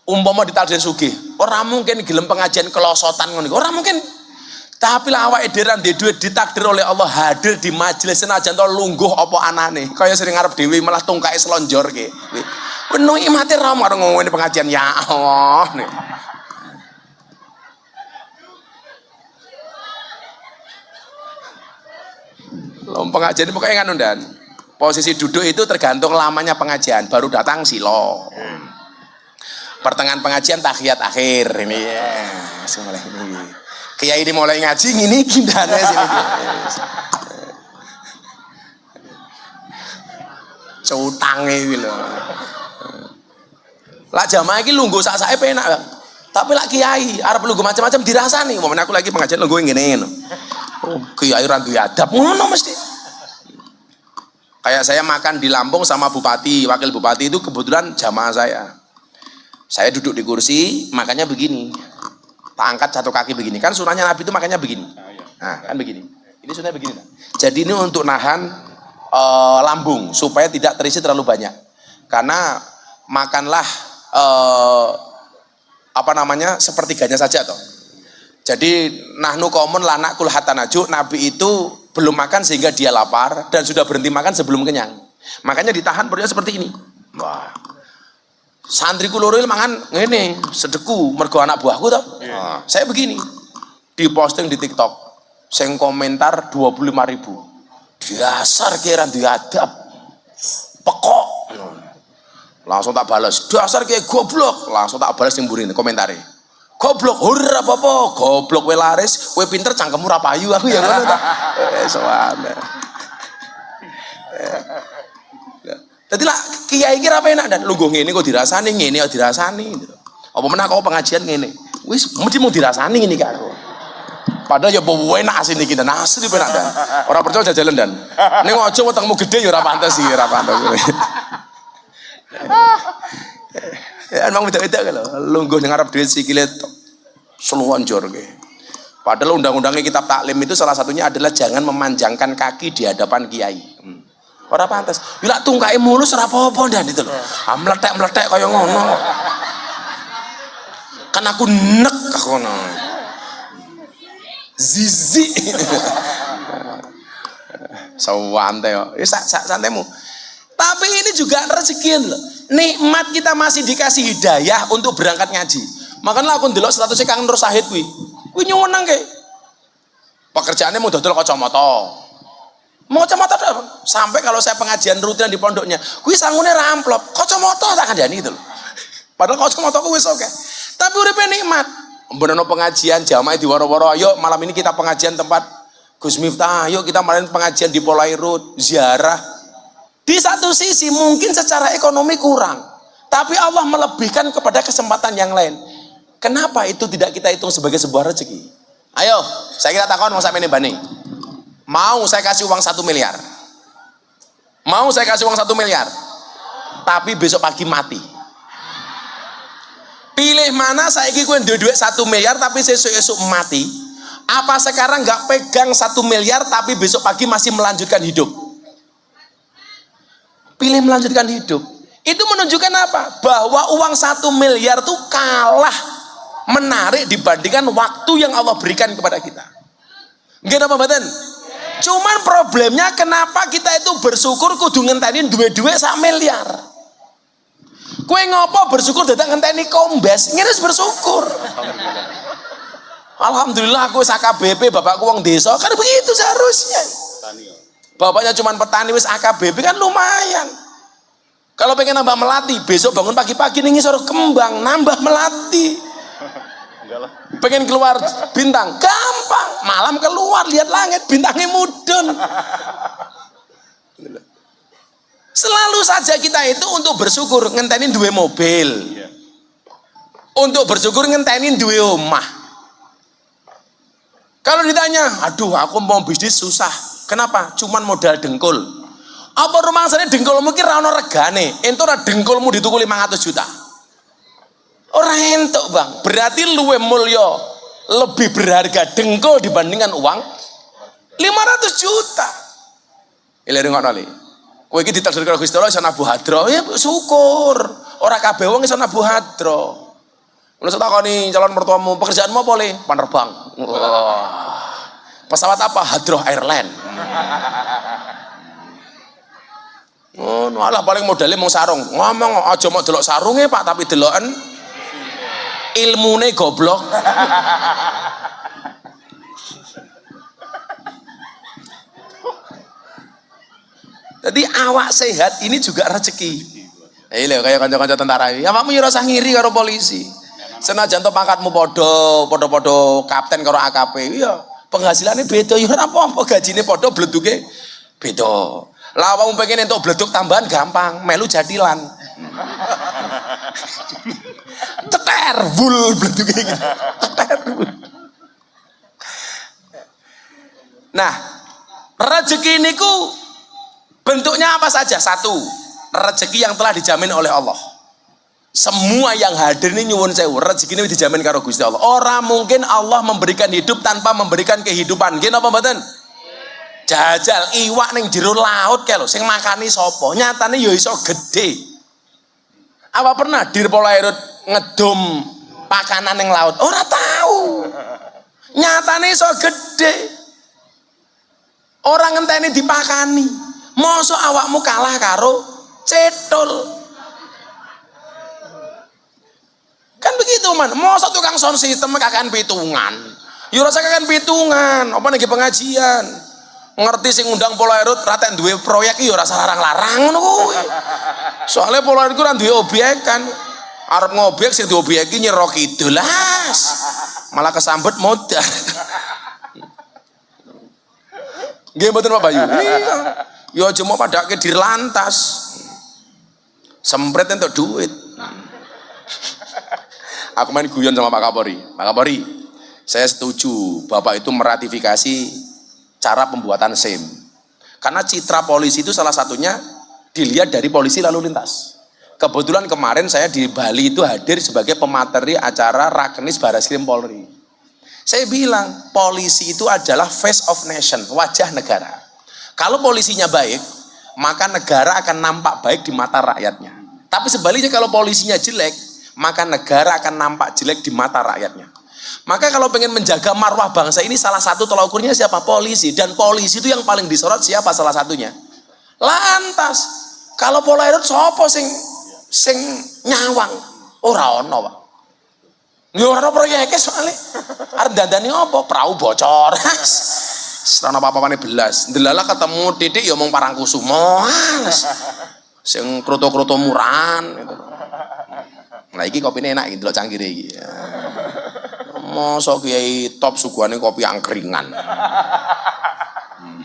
umpama ditakdir sugih, ora mungkin gelem pengajian kelosotan ngono. Ora mungkin. Tapi lah awake dhewe ndek duit ditakdir oleh Allah hadir di majelis senajan to lungguh apa anane. Kaya sering ngarep dhewe malah tungkae slonjorke. Penuh imate ra marang ngomongin pengajian ya Allah. Pengajian pokoknya kan dan posisi duduk itu tergantung lamanya pengajian, baru datang silo. Pertengahan pengajian tahiyat akhir ini ya. Mulai ini. Kiai ini mulai ngaji ngini kindane sini. Cutange iki lho. Lah jamaah iki lungguh sak-sake penak, Bang. Tapi lak kiai arep lungguh macam-macam dirasani. Momen aku lagi pengajian lungguh ngene-ngene. Oh, kiai ra duwe adab ngono mesti. Kayak saya makan di Lampung sama bupati, wakil bupati itu kebetulan jamaah saya. Saya duduk di kursi, makannya begini. Tak angkat satu kaki begini. Kan sunahnya Nabi itu makannya begini. Nah, kan begini. Ini sunahnya begini. Jadi ini untuk nahan lambung supaya tidak terisi terlalu banyak. Karena makanlah sepertiganya saja toh. Jadi nahnu qaumun la naqul hatta naju, Nabi itu belum makan sehingga dia lapar dan sudah berhenti makan sebelum kenyang. Makanya ditahan perutnya seperti ini. Wah. Santriku loro mangan ngene, sedeku mergo anak buahku toh. Nah, saya begini. Diposting di TikTok. Sing komentar 25.000. Dasar kira diadab. Pekok. Langsung tak balas. Dasar kayak goblok. Langsung tak balas yang burin komentarnya. Goblok, ora apa-apa, goblok kowe laris, kowe pinter cangkemmu ra payu aku ya ngono ta. Sowane. Dadi lah kiai iki ra penak dan lungguh ngene kok dirasani, ngene kok dirasani gitu. Apa menah kok pengajian ngene. Wis mesti mau dirasani ngene karo. Padahal ya enak asine iki dan asli penak dan. Ora percaya jajalan dan. Ning aja wetengmu gede ya ora pantes iki, ora pantes. Ya emang beda-beda kalau lungguh yang Arab duit sikile selonjor ke. Padahal undang-undangnya kitab taklim itu salah satunya adalah jangan memanjangkan kaki di hadapan kiai. Ora pantes. Bila tungkae mulus ora apa-apa dan itu loh. Meletek-meletek kaya ngono. Kan aku nek ngono. Zizi. Sawante yo. Wis santaimu. Tapi ini juga rezeki loh. Nikmat kita masih dikasih hidayah untuk berangkat ngaji. Makanya aku ndelok statusnya Kang Nur Sahid kuwi. Kuwi nyuwenang ke. Pekerjaannya mau dodol kacamata. Mau kacamata sampai kalau saya pengajian rutin di pondoknya, kuwi sangune ra amplop. Kacamata tak kandhani gitu loh. Padahal kacamata ku wis oke. Tapi uripe nikmat. Mbenono pengajian jamaah di waro-waro, ayo malam ini kita pengajian tempat Gus Miftah, ayo kita malam pengajian di Polairut, ziarah. Di satu sisi mungkin secara ekonomi kurang, tapi Allah melebihkan kepada kesempatan yang lain. Kenapa itu tidak kita hitung sebagai sebuah rezeki? Ayo, saya kira takon mau sampai ini Bani. Mau saya kasih uang 1 miliar. Mau saya kasih uang 1 miliar. Tapi besok pagi mati. Pilih mana saya kira duit 1 miliar tapi esok mati. Apa sekarang nggak pegang 1 miliar tapi besok pagi masih melanjutkan hidup? Pilih melanjutkan hidup. Itu menunjukkan apa? Bahwa uang 1 miliar itu kalah menarik dibandingkan waktu yang Allah berikan kepada kita. Nggih napa mboten? Cuman problemnya kenapa kita itu bersyukur kudu ngenteni duwe-duwe 1 miliar. Kowe ngopo bersyukur dadak ngenteni kombes? Ngiris bersyukur. Alhamdulillah aku AKBP, bapakku wong desa, kan begitu seharusnya. Bapaknya cuma petani wis AKBP kan lumayan. Kalau pengen nambah melati, besok bangun pagi-pagi nih ngisor kembang, nambah melati. Pengen keluar bintang, gampang. Malam keluar lihat langit, bintangnya mudun. Selalu saja kita itu untuk bersyukur ngentenin duwe mobil. Untuk bersyukur ngentenin duwe omah. Kalau ditanya, aduh aku mau bisnis susah. Kenapa? Cuman modal dengkul. Apa rumangsane dengkulmu ki ra ono regane? Entuk ra dengkulmu dituku 500 juta. Ora entuk, Bang. Berarti luwe mulya, lebih berharga dengkul dibandingkan uang 500 juta. Ile ngono li. Kowe iki ditakdir karo Gusti Allah iso nabuh hadra, ya syukur. Ora kabeh wong iso nabuh hadra. Mulane takoni calon mertuamu, pekerjaanmu apa le? Penerbang. Pesawat apa? Hadroh Airline. Oh, alah paling modalnya mau sarung. Ngomong aja mau delok sarungnya Pak, tapi deloken ilmune goblok. Jadi awak sehat ini juga rezeki. Iya kayak kanca-kanca tentara. Ya makmu yo rasa ngiri karo polisi. Senajan to pangkatmu padha kapten karo AKP. Iya, penghasilannya beda ya ora apa-apa, gajine padha bleduke beda. Lah awakmu pengen entuk bleduk tambahan gampang, melu jadilan. Ceter bul bleduke gitu. Ceter. Nah, rezeki niku bentuknya apa saja? Satu, rezeki yang telah dijamin oleh Allah. Semua yang hadir ini nyuwun sewu, rezeki ini dijamin karo Gusti Allah. Orang mungkin Allah memberikan hidup tanpa memberikan kehidupan. Gini apa mboten? Jajal iwak ning jero laut kae lho, sing makani sapa? Nyatane ya iso gede. Apa pernah Dir Polairut ngedum pakanan ning laut? Ora tahu. Nyatane iso gede. Orang ngenteni dipakani. Mosok awakmu kalah karo cetul. Kan begitu man. Mosok tukang sound system kakan pitungan. Yo rasa kakan pitungan, apa nih pengajian. Ngerti sing ngundang Polairut raten duwe proyek yo rasa larang-larang ngono kuwi. Soale Polairut ku ra duwe objek kan. Arep ngobjek sing duwe objek iki Nyero Kidul las. Malah kesambet modal. Nggih mboten Pak Bayu. Iya. Yo aja mau padake dirlantas. Sempret entuk duit. Aku main guyon sama Pak Kapolri. Pak Kapolri, saya setuju Bapak itu meratifikasi cara pembuatan SIM. Karena citra polisi itu salah satunya dilihat dari polisi lalu lintas. Kebetulan kemarin saya di Bali itu hadir sebagai pemateri acara Rakenis Barreskrim Polri. Saya bilang polisi itu adalah face of nation, wajah negara. Kalau polisinya baik, maka negara akan nampak baik di mata rakyatnya. Tapi sebaliknya kalau polisinya jelek, maka negara akan nampak jelek di mata rakyatnya. Maka kalau pengen menjaga marwah bangsa ini salah satu tolak ukurnya siapa? Polisi. Dan polisi itu yang paling disorot siapa salah satunya? Lantas. Kalau Polairut sapa sing nyawang? Ora ono, Pak. Ya ora proyeke soalnya. Arep dandani apa? Prau bocor. Setana apa-apane belas. Ndelala ketemu titik ya omong Parangkusumo. Sing kroto-kroto murahan gitu. Nah iki kopine enak iki delok cangkire iki. Mosok kiai top suguhane kopi angkringan.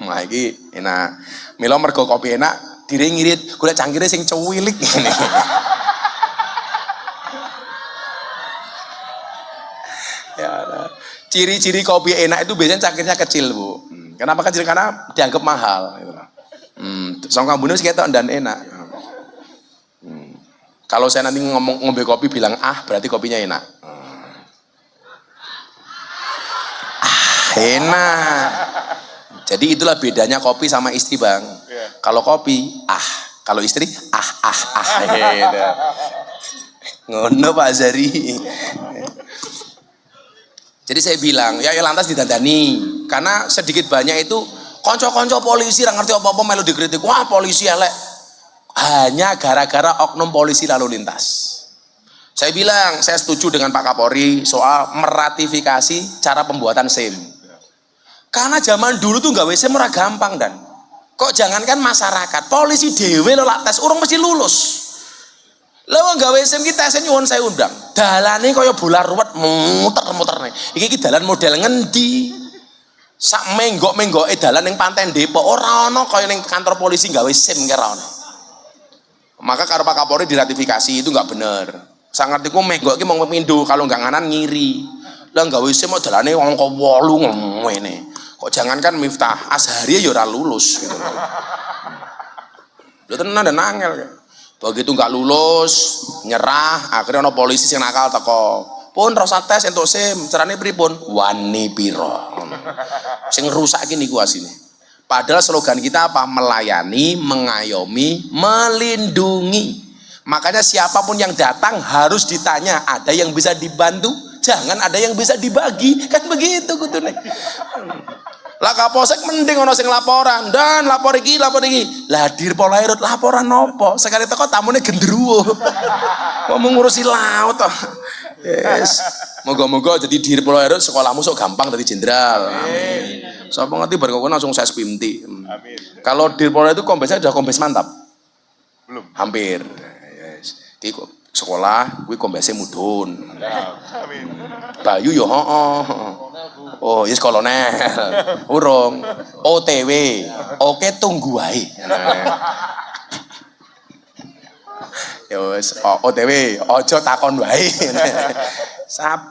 Nah iki enak. Mila mergo kopi enak, dire ngirit golek cangkire sing cuwilik ngene. Ya, ciri-ciri kopi enak itu biasanya cangkirnya kecil, Bu. Kenapa kecil? Karena dianggap mahal gitu. Songkang bunus ketok dan enak. Kalau saya nanti ngombe kopi bilang berarti kopinya enak. Enak. Jadi itulah bedanya kopi sama istri, Bang. Kalau kopi kalau istri gitu. Ngono Pak Zari. Jadi saya bilang ya lantas didandani karena sedikit banyak itu konco-konco polisi yang ngerti apa-apa melu dikritik. Wah polisi elek. Hanya gara-gara oknum polisi lalu lintas. Saya bilang, saya setuju dengan Pak Kapolri soal meratifikasi cara pembuatan SIM. Karena zaman dulu tuh nggak SIM ora gampang dan. Kok jangankan masyarakat, polisi dewe lo lak tes urung mesti lulus. Lah nggak SIM kita tesnya nyuwun saya undang. Dalane kaya bola ruwet muter-muter nih. Iki dalan model ngendi? Sak menggok-menggoke dalan ning Panten Depok ora ana kaya ning kantor polisi nggak SIM kira ono. Maka karo Pak Kapolri diratifikasi itu nggak bener. Sangat iku menggok iki mau pemindo kalau nggak nganan ngiri. Lah nggak SIM mau dalane wong kok 8 ngene. Kok jangankan Miftah Azhari ya ora lulus gitu. Lho tenan dan angel. Begitu nggak lulus, nyerah, akhirnya ono polisi sing nakal teko. Pun rasa tes entuk SIM, carane pripun? Wani piro. Sing rusak iki niku asine. Padahal slogan kita apa? Melayani, mengayomi, melindungi. Makanya siapapun yang datang harus ditanya, ada yang bisa dibantu, jangan ada yang bisa dibagi. Kan begitu kudune. Lah Kapolsek mending ono sing laporan dan lapor iki. Lah Dir Polairut laporan nopo? Sekali teko tamune gendruwo. Mau ngurusi laut toh. Yes. Moga-moga jadi Dir Polairut sekolahmu sok gampang dadi jenderal. Amin. Sapa ngerti bar kok langsung saya spimti. Amin. Kalau Dir Polairut itu kombesnya udah kombes mantap. Belum. Hampir. Yes. Iki kok sekolah kuwi kombese mudhun. Bayu yo oh, yes kolonel. Urung. OTW. Oke tunggu wae. Ya wis OTW, aja takon wae.